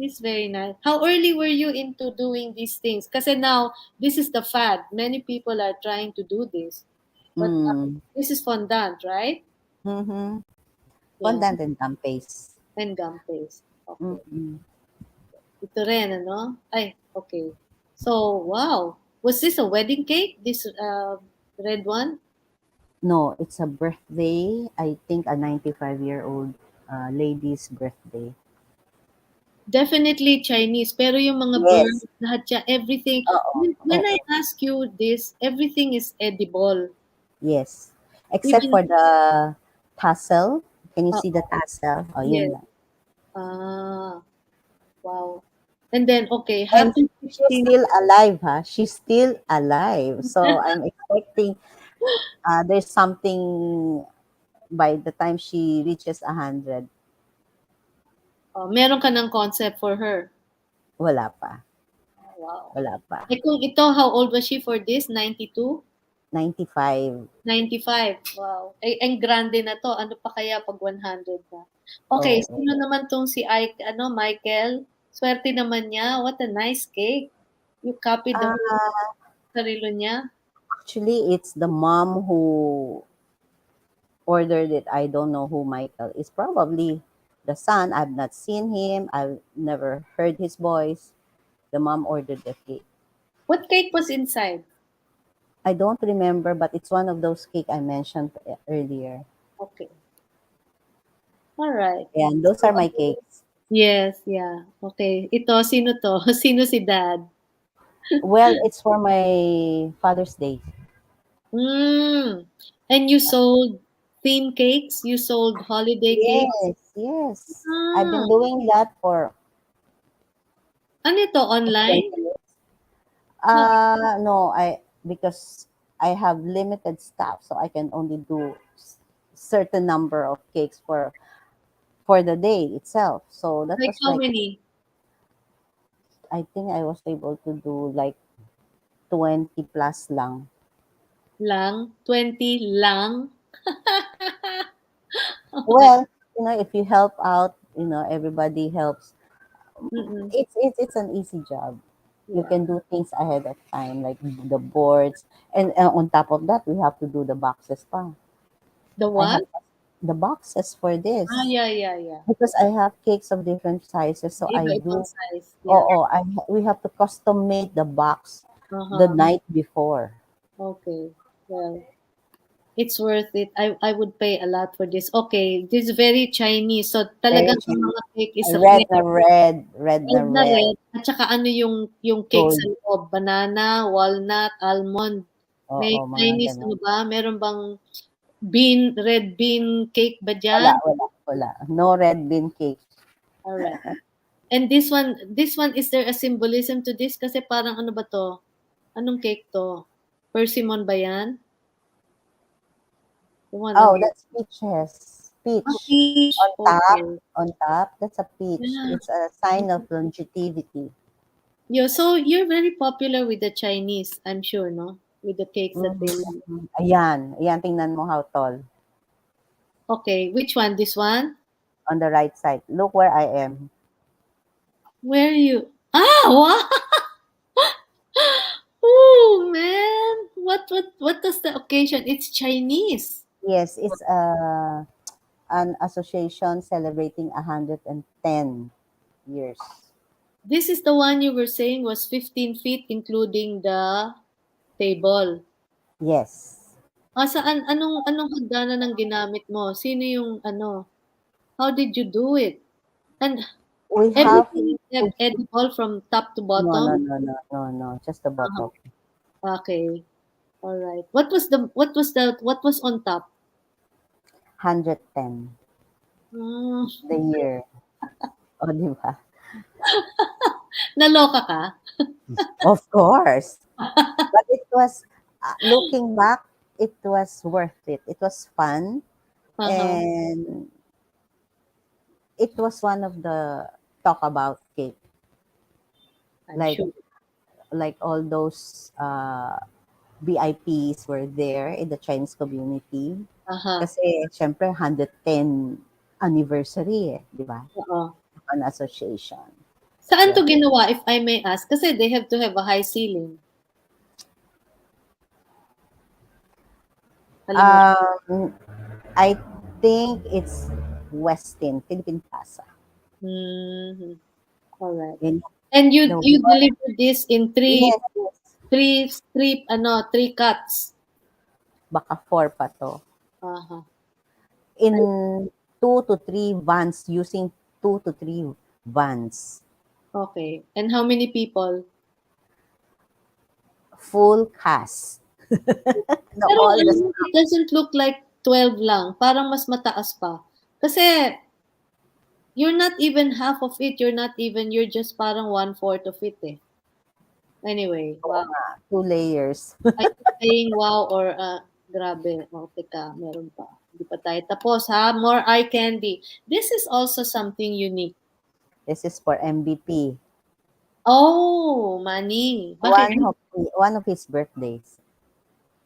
This is very nice. How early were you into doing these things? Kasi now this is the fad. Many people are trying to do this. But Mm. this is fondant, right? Mm-hmm. Yeah, Fondant and gum paste. and gum paste. Okay. Mm-mm. Ito rin, ano? Ay, okay. So, wow. Was this a wedding cake? This red one? No, it's a birthday. I think a 95-year-old lady's birthday. Definitely Chinese. Pero yung mga birds, Yes. lahat siya, everything. Oo. When I Oo. ask you this, everything is edible. Yes. Except Even, for the tassel. Can you see the uh, tassel? Oh, yun yes. lang. Ah, wow. And then, okay, And happy she's 15th. still alive, huh? She's still alive. So I'm expecting there's something by the time she reaches 100. Meron ka ng concept for her. Wala pa. Wow. Wala pa. Eh kung ito, how old was she for this? 92? 95. 95. Wow. Eh, ang grande na to. Ano pa kaya pag 100 na? Okay, Oo. sino naman tong si Ike, Michael? Swerte naman niya. What a nice cake. You copied the whole Ah, sarilo niya. actually, it's the mom who ordered it. I don't know who Michael is. Probably the son. I've not seen him. I've never heard his voice. The mom ordered the cake. What cake was inside? I don't remember, but it's one of those cake I mentioned earlier. Okay. All right. And those are my cakes. Yes, yeah. Okay. Ito, sino to? Sino si dad? Well, it's for my Father's Day. Mm. And you sold theme cakes? You sold holiday cakes? Yes, yes. I've Ah. been doing that for Ano ito? 20 Online? years. No. No, because I have limited staff, so I can only do certain number of cakes for the day itself. So that Like was how like many? I think I was able to do like 20 plus lang. Lang? 20 lang? Well, if you help out, everybody helps. Mm-mm. It's an easy job. You Yeah. can do things ahead of time, like the boards, and on top of that, we have to do the boxes pa. The I have what? the boxes for this Yeah, yeah, yeah. because I have cakes of different sizes, so I Iba-ibang do. size. Yeah. Oh, we have to custom make the box the Uh-huh. night before. Okay. Well, it's worth it. I would pay a lot for this. Okay, this is very Chinese. So Very talagang ang cheap. mga cake is Red red, na red, red na red na red, red. At saka ano yung cake sa gold. loob? Banana, walnut, almond. May Oo, mga Chinese ano gano'n. ba? Meron bang red bean cake ba Wala, dyan? wala, wala. No red bean cake. Alright. And this one, is there a symbolism to this? Kasi parang ano ba to? Anong cake to? Persimmon ba yan? The one on Oh, the that's peaches. Peach. peach. On top, Okay. on top, that's a peach. Yeah. It's a sign of longevity. So you're very popular with the Chinese, I'm sure, no? With the cakes that they make. Mhm. Ayan. Ayan, tingnan mo how tall. Okay, which one? This one? On the right side. Look where I am. Where are you? Ah, wow! Oh man, what does the occasion? It's Chinese. Yes, it's an association celebrating 110 years. This is the one you were saying was 15 feet, including the table. Yes. Saan? Anong hagdanan ang ginamit mo? Sino yung ano? How did you do it? And We have everything is to edible from top to no, no, bottom? no, no, no, no, just the Uh-huh. bottom. Okay. All right. What was on top? 110 Hmm. the year. O, di ba? Naloka ka? Of course. But it was, looking back, it was worth it. It was fun, Uh-huh. and it was one of the talk about cake. I'm Like sure. all those VIPs were there in the Chinese community. Uh-huh. Kasi syempre 110 anniversary eh, di ba? Oo. An association. Saan 'to Yeah. ginawa, if I may ask? Kasi they have to have a high ceiling. Alam mo? Um, I think it's Westin, Philippine Plaza. Mhm. Alright. In And the you delivered this in yes, yes. three cuts? Baka 4 pa 'to. Uh-huh. In 2 to 3 vans, using 2 to 3 vans. Okay. And how many people? Full cast. No, Pero all the ano, it doesn't look like 12 lang, parang mas mataas pa. Kasi you're not even half of it, you're just parang one-fourth of it, eh. Anyway, oo wow. nga, 2 layers. Are you saying wow or, grabe, oh, teka, meron pa. Hindi pa tayo tapos, ha? More eye candy. This is also something unique. This is for MVP. Oh, money. Bakit? One of his birthdays.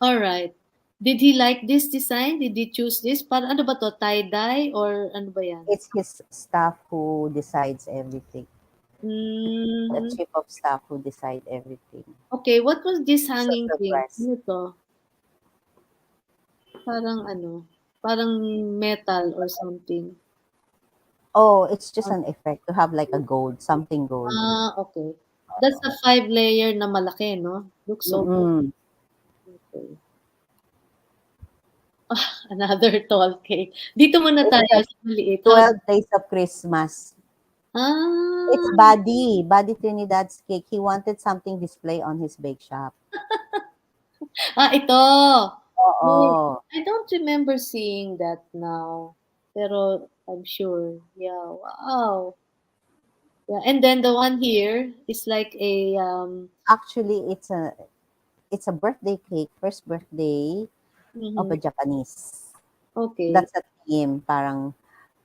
Alright. Did he like this design? Did he choose this? Para ano ba 'to, tie-dye or ano ba 'yan? It's his staff who decides everything. The Hmm. chief of staff who decide everything. Okay, what was this So hanging thing? surprise. Ano 'to? Parang ano, parang metal or something. Oh, it's just Ah, an effect to have like a gold, something gold. okay. That's a 5 layer na malaki, 'no? Looks so good. Mm-mm. Okay. Another tall cake. Dito muna It's tayo the sa maliit. How 12 days of Christmas. It's ah, Buddy Trinidad's cake. He wanted something display on his bake shop. ito. Wait, Oo. I don't remember seeing that now. Pero I'm sure. Yeah, wow. Yeah, and then the one here is like a Actually, it's a birthday cake, first birthday of mhm, a Japanese. okay. That's a theme, parang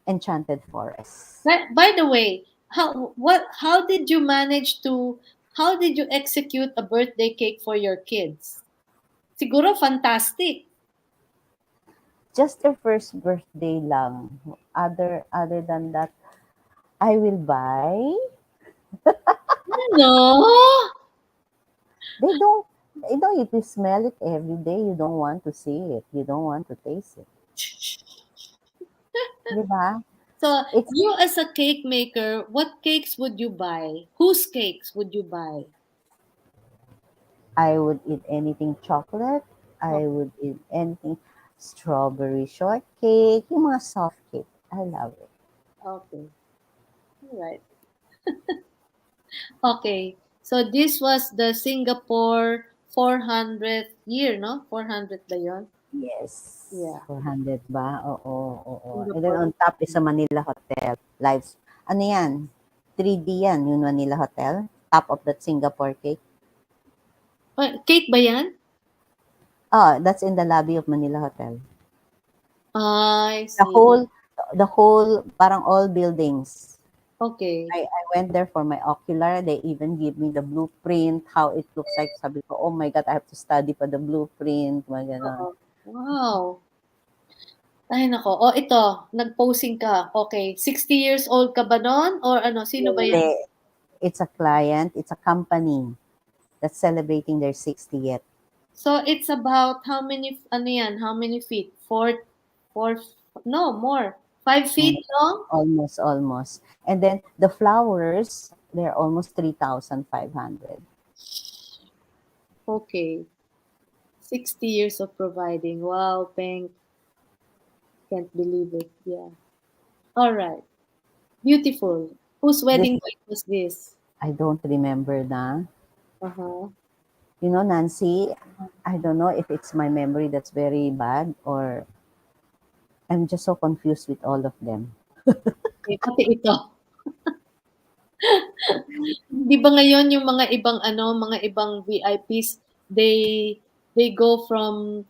enchanted forest. By the way, how did you manage to how did you execute a birthday cake for your kids? Siguro fantastic. Just their first birthday lang. Other than that, I will buy. No. They don't, if you smell it every day, you don't want to see it. You don't want to taste it. Di ba? So, It's, you as a cake maker, what cakes would you buy? Whose cakes would you buy? I would eat anything chocolate. Oh, I would eat anything strawberry shortcake, yung mga soft cake. I love it. okay. All right. Okay. So this was the Singapore 400th year, no? 400 ba yun? Yes. Yeah. 400 ba? Oo, oo. And then Singapore. on top is a Manila Hotel. Lives. Ano yan? 3D yan, yung Manila Hotel. Top of that Singapore cake. Cake ba yan? Oh, that's in the lobby of Manila Hotel. I The see. whole, parang all buildings. Okay. I went there for my ocular. They even give me the blueprint, how it looks like. Sabi ko, oh my God, I have to study pa the blueprint, mga ganon. Oo. Wow. Ay nako. Oh, ito, nag-posing ka. Okay. 60 years old ka ba nun? Or ano, sino ba yan? Hindi. It's a client, it's a company that's celebrating their 60th. So, it's about how many, ano yan, how many feet? Four, no, more. 5 feet Mm, long? almost. And then the flowers, they're almost 3,500. Okay. 60 years of providing. Wow, Penk. Can't believe it. Yeah. All right. Beautiful. Whose This wedding cake was this? I don't remember na. Uh-huh. You know, Nancy, I don't know if it's my memory that's very bad or I'm just so confused with all of them. Okay, pati ito. 'Di ba ngayon yung mga ibang ano, mga ibang VIPs, they go from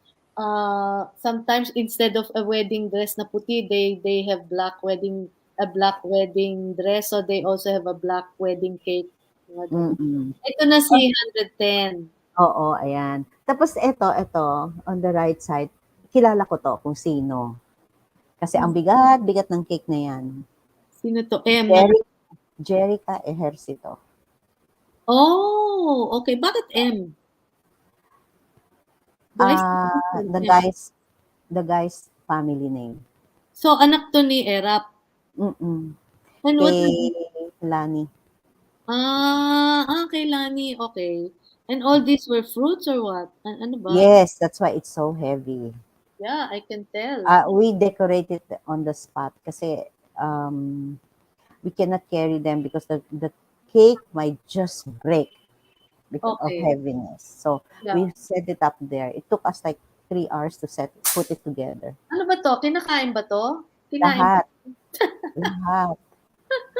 sometimes instead of a wedding dress na puti, they have black wedding dress, so they also have a black wedding cake, mga gano'n. Mm. Ito na si 110. Oo, ayan. Tapos eto, on the right side, kilala ko 'to kung sino. Kasi ang bigat-bigat ng cake na 'yan. Sino 'to? M na Jerry Jerica Ejercito. oh, okey. Bakit M? Do I see this Ah, one, the M? guy's family name. So, anak 'to ni Erap. Mm. And what Kay was Lani. kay Lani, okay. And all these were fruits or what? Ano ba? Yes, that's why it's so heavy. Yeah, I can tell. We decorate it on the spot kasi um, we cannot carry them because the cake might just break because of Okay. heaviness. So Yeah. we set it up there. It took us like 3 hours to put it together. Ano ba 'to? Kinakain ba 'to? Kinain Lahat, lahat.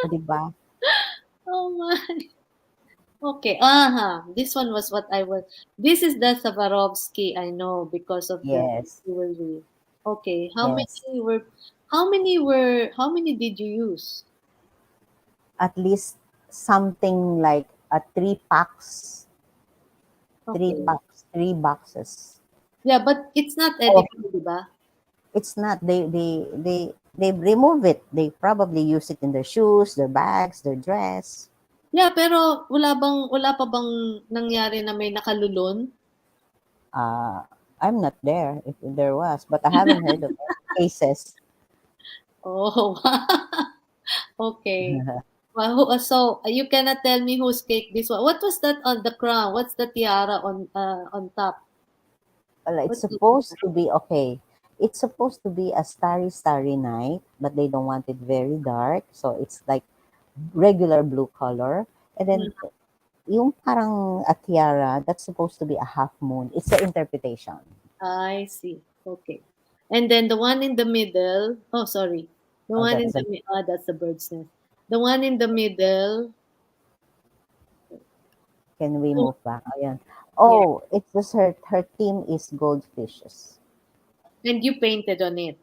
O, di ba? oh my. Okay. This one was what I was. This is the Swarovski, I know, because of the Yes, jewelry. Okay. yes. How many did you use? At least something like Okay. 3 boxes. Yeah, but it's not Oh, edible, di ba? it's not. They remove it. They probably use it in their shoes, their bags, their dress. Yeah, pero wala pa bang nangyari na may nakalulon? Uh, I'm not there if there was, but I haven't heard of any cases. Oh, okay. Well, so you cannot tell me whose cake this was. What was that on the crown? What's the tiara on top? Well, it's What's the supposed to be okay. It's supposed to be a starry night, but they don't want it very dark, so it's like regular blue color. And then mm, yung parang a tiara, that's supposed to be a half moon. It's the interpretation. I see. Okay. And then the one in the middle. Oh, sorry. The Oh, one in that's the the middle. That's the bird's nest. The one in the middle. Can we Oh, move back? Ayan. yeah. Oh, it's just her theme is goldfishes. And you painted on it.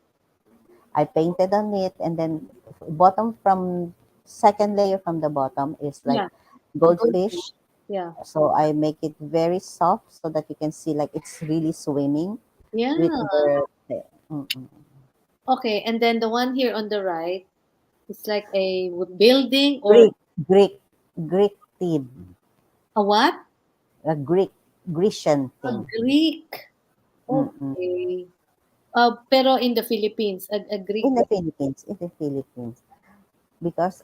I painted on it, and then bottom from second layer from the bottom is like Yeah. Goldfish. goldfish. Yeah. So I make it very soft so that you can see like it's really swimming with Yeah. the mm-mm. Okay. And then the one here on the right, it's like a building or Greek, Greek, Greek theme, a what? a Grecian A theme. Greek. Mm-mm. Okay. Pero in the Philippines, a Greek In the wedding. Philippines, because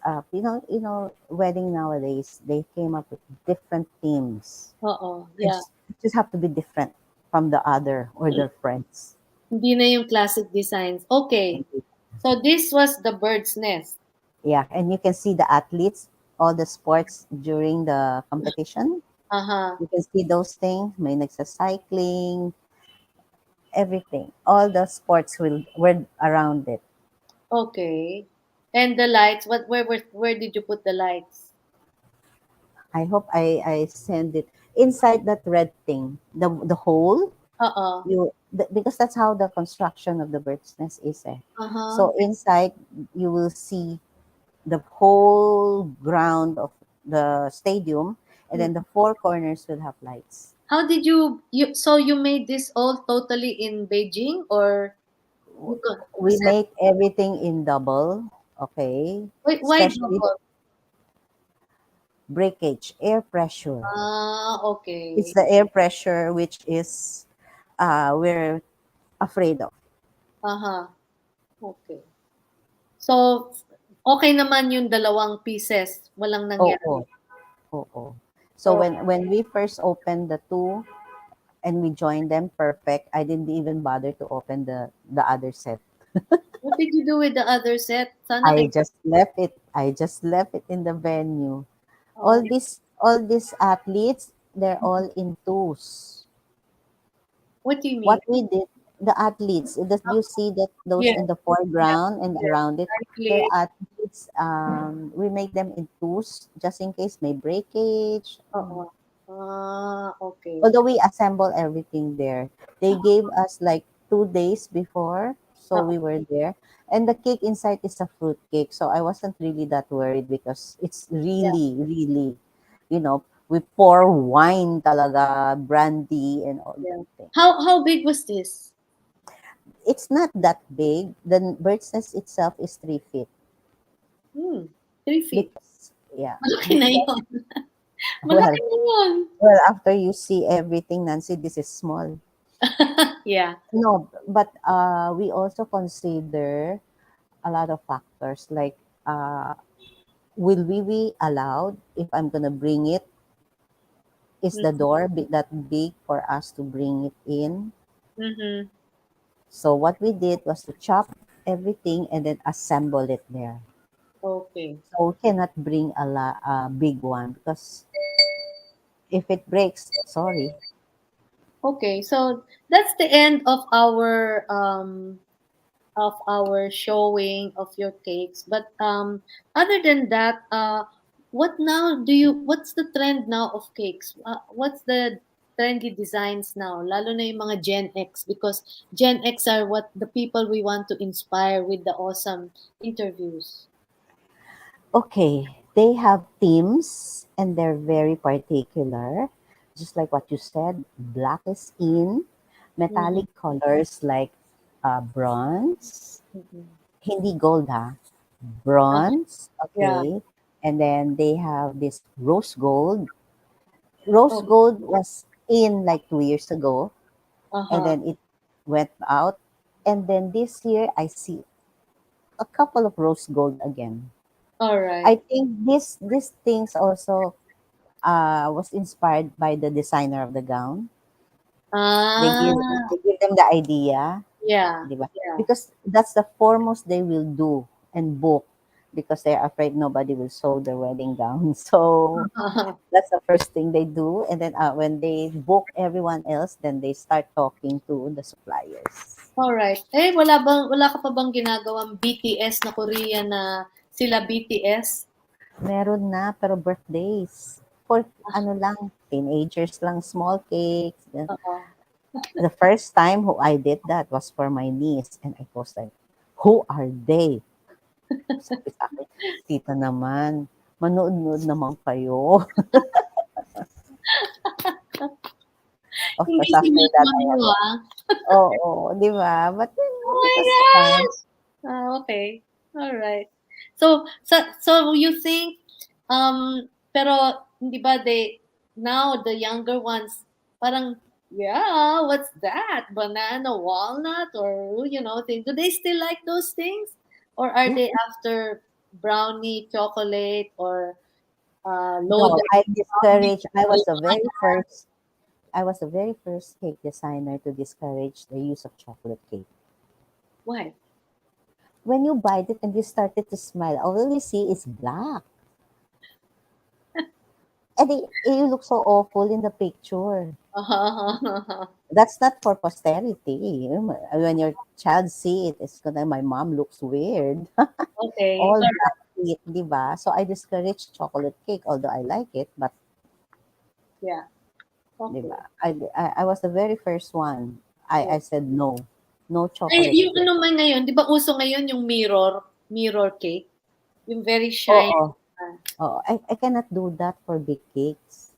wedding nowadays they came up with different themes. Oo, yeah. It just have to be different from the other or their friends. Hindi na yung classic designs. Okay. So this was the bird's nest. Yeah, and you can see the athletes, all the sports during the competition. Uh-huh. You can see those things. May nagsa-cycling, everything. All the sports were around it. Okay. And the lights, where did you put the lights? I hope I send it inside that red thing, the hole. Oo. Because that's how the construction of the bird's nest is. Eh. Uh-huh. So inside you will see the whole ground of the stadium, and Mm. then the four corners will have lights. How did you made this all totally in Beijing or you could We make everything in double, okay? why Especially the double? breakage, air pressure. It's Okay. the air pressure which is we're afraid of. Uh-huh. Okay. So, okay naman yung dalawang pieces, walang nangyari. Oo, oo. So Oh, when we first opened the two and we joined them perfect, I didn't even bother to open the other set. did you do with the other set? Sana I kay just left it. I just left it in the venue. oh, All these athletes, they're all in twos. what do you mean? What we did, the athletes, that you see that those Yes, in the yes, foreground and yes. around it, they're Cycling. athletes. We make them in twos just in case may breakage. Oo. Ah, okay. Although we assemble everything there, they gave us like 2 days before, so Oo, we were there. And the cake inside is a fruit cake, so I wasn't really that worried because it's yeah, really, really, we pour wine talaga, brandy and all that yeah. thing. How big was this? It's not that big. The bird's nest itself is 3 feet Hmm, 3 feet. because, yeah, Malaki na because, yun. well, Malaki na yun. after you see everything, Nancy, this is small. Yeah. No, but we also consider a lot of factors like uh, will we be allowed if I'm gonna bring it? Is the Mm-hmm. door that big for us to bring it in? Mm-hmm. So what we did was to chop everything and then assemble it there. Okay. So we cannot bring a big one because if it breaks, sorry. Okay. So that's the end of our showing of your cakes. But other than that, what's the trend now of cakes? What's the trendy designs now? Lalo na yung mga Gen X because Gen X are what the people we want to inspire with the awesome interviews. Okay, they have themes and they're very particular. Just like what you said, black is in, Mm-hmm. metallic colors like bronze, Mm-hmm. hindi gold ha, Uh-huh. bronze, Yeah. okay. And then they have this rose gold. Rose Oh. gold was in like 2 years ago, and Uh-huh. then it went out. And then this year, I see a couple of rose gold again. All I right. think these things also was inspired by the designer of the gown. They give Ah, they give them the idea, yeah. di ba? Yeah. Because that's the foremost they will do and book because they're afraid nobody will sew their wedding gown. So that's the first thing they do. And then when they book everyone else, then they start talking to the suppliers. Alright. Wala ka pa bang ginagawang BTS na Korean na sila BTS? Meron na, pero birthdays. For ano lang, teenagers lang, small cakes. Oo. The first time who I did that was for my niece. And I posted, who are they? Sabi sa akin, tita naman, manood-nood naman kayo. Of Hindi course, after sinuot that, mo I mo, was like, ah. oo, di ba? But then, Oh it my was fun. gosh! Okay. Alright. So you think, pero hindi ba now the younger ones, parang, yeah, what's that? Banana, walnut, or, do they still like those things? Or are Yeah, they after brownie, chocolate, or no, loaded I brownie, discourage. chocolate? I was the very first cake designer to discourage the use of chocolate cake. Why? When you bite it and you started to smile, all you see is black. And you look so awful in the picture. That's not for posterity. When your child see it, it's gonna, my mom looks weird. Okay. All black cake, di ba? So I discourage chocolate cake, although I like it, but Yeah. di Okay. ba? I was the very first one. I said no. No Ay, chocolate yung cake. ano man ngayon, 'di ba uso ngayon yung mirror cake? Yung very shiny. Oo. Oo. I cannot do that for big cakes.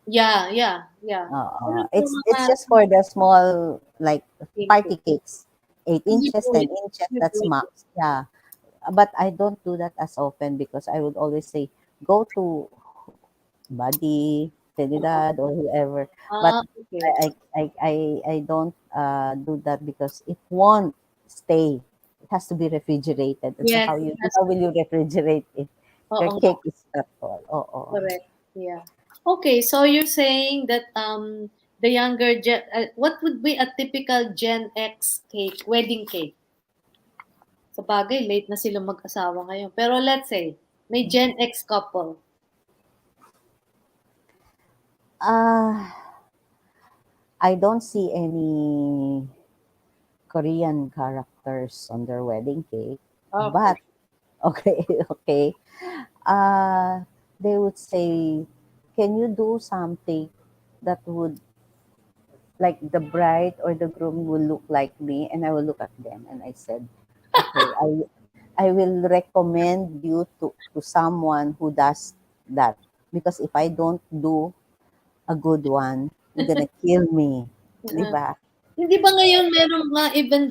Yeah, yeah, yeah. Pero Oo. yung It's mga just for the small, like, thin party cake. cakes. 8 You inches, do 10 it. inches, You do that's it. max. Yeah. But I don't do that as often because I would always say, go to buddy, Trinidad, or whoever. But Okay. I don't do that because it won't stay. It has to be refrigerated. And Yes, it has how to will be. you refrigerate it? Your Oo nga, cake is not all. Oo. correct. Yeah. Okay, so you're saying that the younger what would be a typical Gen X cake, wedding cake? Sabagay, late na sila mag-asawa ngayon. Pero let's say, may Gen X couple. Ah, I don't see any Korean characters on their wedding cake, Okay. but okay, okay. Uh, they would say, "Can you do something that would like the bride or the groom will look like me?" And I will look at them, and I said, "Okay, I will recommend you to someone who does that, because if I don't do a good one, you're gonna kill me." Di Uh-uh. ba? Hindi ba ngayon merong mga even,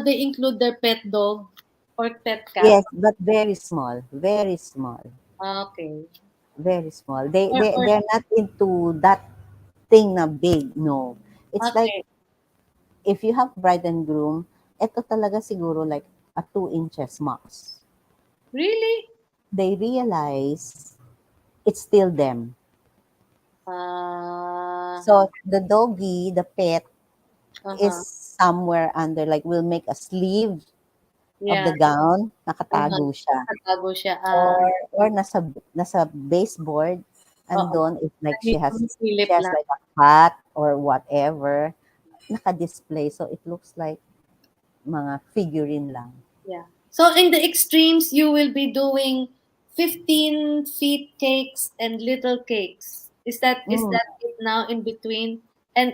they include their pet dog or pet cat? Yes, but very small, very small, Okay. very small. They Or, they or, they're not into that thing na big. No, it's like okay. if you have bride and groom, eto talaga siguro like a 2 inches max. Really? They realize it's still them. Uh-huh. So the doggy, the pet, is Uh-huh. somewhere under, like we'll make a sleeve of Yeah. the gown, Uh-huh. nakatago siya. Nakatago siya. Or nasa baseboard, Oo. andon if like Kahit she sumisilip has lang. like a cat or whatever, naka-display. So it looks like mga figurine lang. Yeah. So in the extremes, you will be doing 15 feet cakes and little cakes. Is Mm, that it now in between? And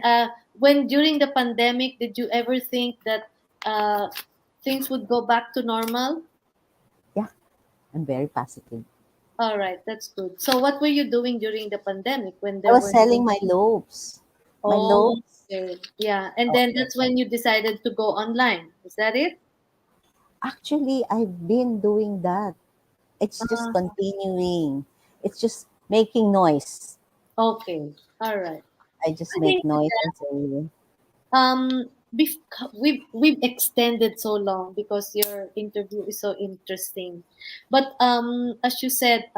when during the pandemic, did you ever think that uh, things would go back to normal? yeah, I'm very positive. All right, that's good. So what were you doing during the pandemic when I there was were selling my loaves. My oh, loaves. okay. Yeah, and then Okay. that's when you decided to go online. Is that it? Actually, I've been doing that. It's just Uh, continuing. It's just making noise. okay. All right. I just I make think noise and say, we've extended so long because your interview is so interesting, but as you said,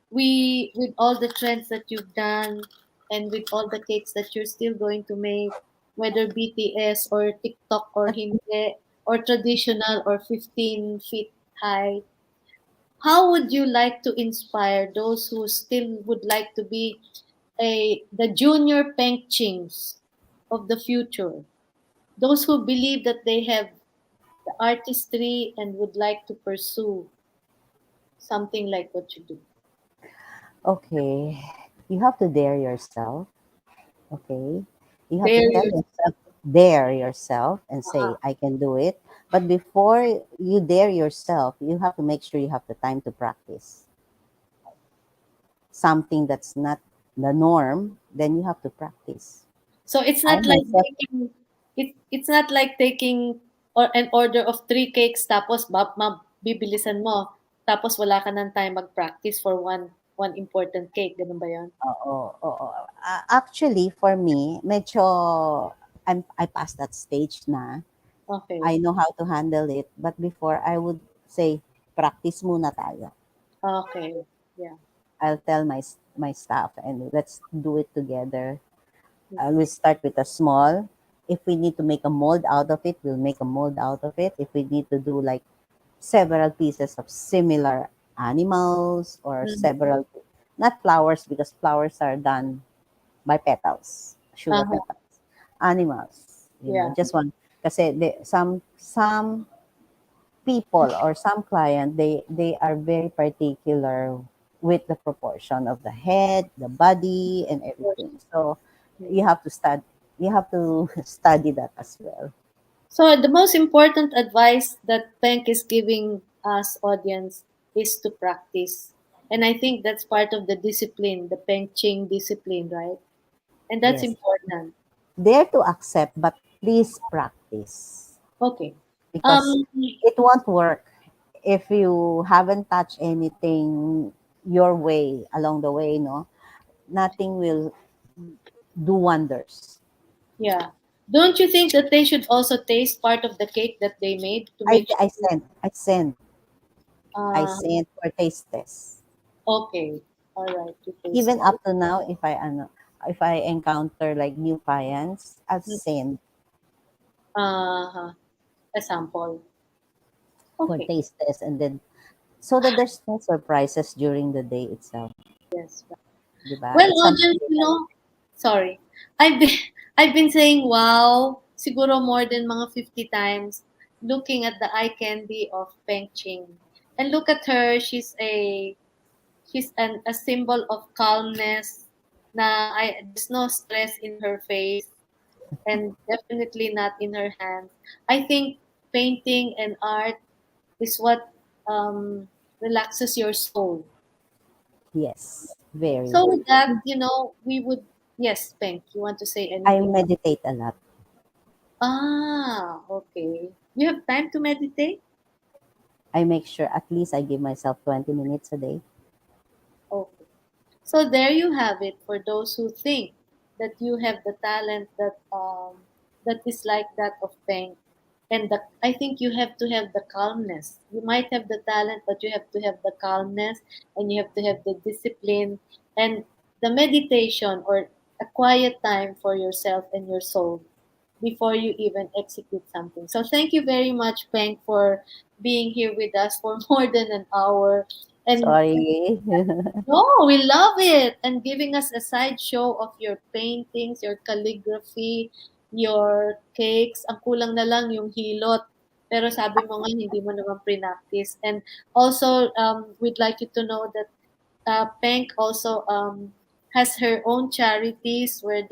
we with all the trends that you've done and with all the cakes that you're still going to make, whether BTS or TikTok or hindi or traditional or 15 feet high, how would you like to inspire those who still would like to be the junior Penk Chings of the future? Those who believe that they have the artistry and would like to pursue something like what you do. okay, you have to dare yourself. Okay. You have to There tell you yourself, dare yourself and uh, say, I can do it. But before you dare yourself, you have to make sure you have the time to practice something that's not the norm, then you have to practice. so it's I not like myself, taking it's not like taking or an order of three cakes tapos bibilisan mo tapos wala ka ng time mag-practice for one important cake, ganun ba 'yon? oo. Actually, for me, medyo, I passed that stage na. Okay. I know how to handle it. But before, I would say, practice muna tayo. Okay. Yeah. I'll tell my staff and let's do it together. We start with a small. If we need to make a mold out of it, we'll make a mold out of it. If we need to do like several pieces of similar animals or Mm. several, not flowers because flowers are done by petals, sugar Uh-huh. petals. Animals, Yeah. just one. Kasi some people or some client, they are very particular with the proportion of the head, the body, and everything. So you have to study. You have to study that as well. So the most important advice that Penk is giving us audience is to practice. And I think that's part of the discipline, the Penk Ching discipline, right? And that's Yes, important. dare to accept, but please practice Okay. because Um it won't work if you haven't touched anything your way along the way. No, nothing will do wonders. yeah. Don't you think that they should also taste part of the cake that they made to I make I sure sent I sent I uh sent for taste test. okay. All right, to taste Even it. up to now, if I encounter like new clients, I'll send. Uh-huh. A sample. for Okay. taste test, and then so that there's no surprises during the day itself. Yes. Diba? Well, It's something audience, different. sorry. I've been I've been saying wow siguro more than mga 50 times looking at the eye candy of Penk Ching. And look at her, a symbol of calmness na there's no stress in her face and definitely not in her hands. I think painting and art is what relaxes your soul. Yes, very. So with that, we would yes, Penk, you want to say I anything? meditate a lot. Okay. You have time to meditate? I make sure at least I give myself 20 minutes a day. Okay. So there you have it for those who think that you have the talent that is like that of Peng. And I think you have to have the calmness. You might have the talent, but you have to have the calmness and you have to have the discipline and the meditation or a quiet time for yourself and your soul before you even execute something. So thank you very much, Peng, for being here with us for more than an hour. And Sorry. no, we love it. And giving us a sideshow of your paintings, your calligraphy, your cakes. Ang kulang na lang yung hilot. Pero sabi mo nga, hindi mo naman pre-practice. And also, we'd like you to know that Penk also has her own charities where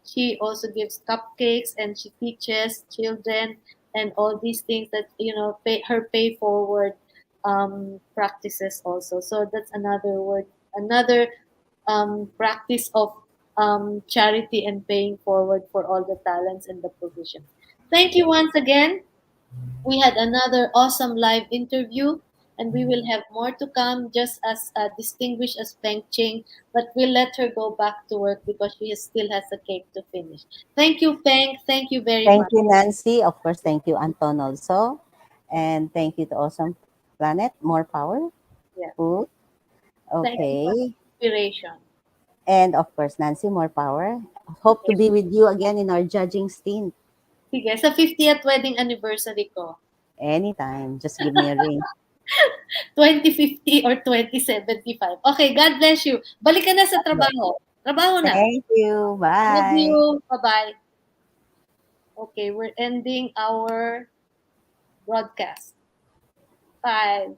she also gives cupcakes and she teaches children and all these things that pay forward practices also. So that's another practice of charity and paying forward for all the talents and the provisions. Thank you once again. We had another awesome live interview, and we will have more to come, just as distinguished as Peng Ching. But we'll let her go back to work because still has a cake to finish. Thank you, Peng. Thank you very Thank much. you, Nancy. Of course, thank you, Anton, also. And thank you to Awesome Planet. More power. Yeah. Food. Thank you for Okay. the inspiration. And of course, Nancy, more power. Hope to Okay. be with you again in our judging stint Sige, sa 50th wedding anniversary ko, anytime. Just give me a ring. 2050 or 2075. Okay, God bless you. Balik ka na sa trabaho. Trabaho na. Thank you. Love Bye. you. Bye-bye. Okay, we're ending our broadcast. 5,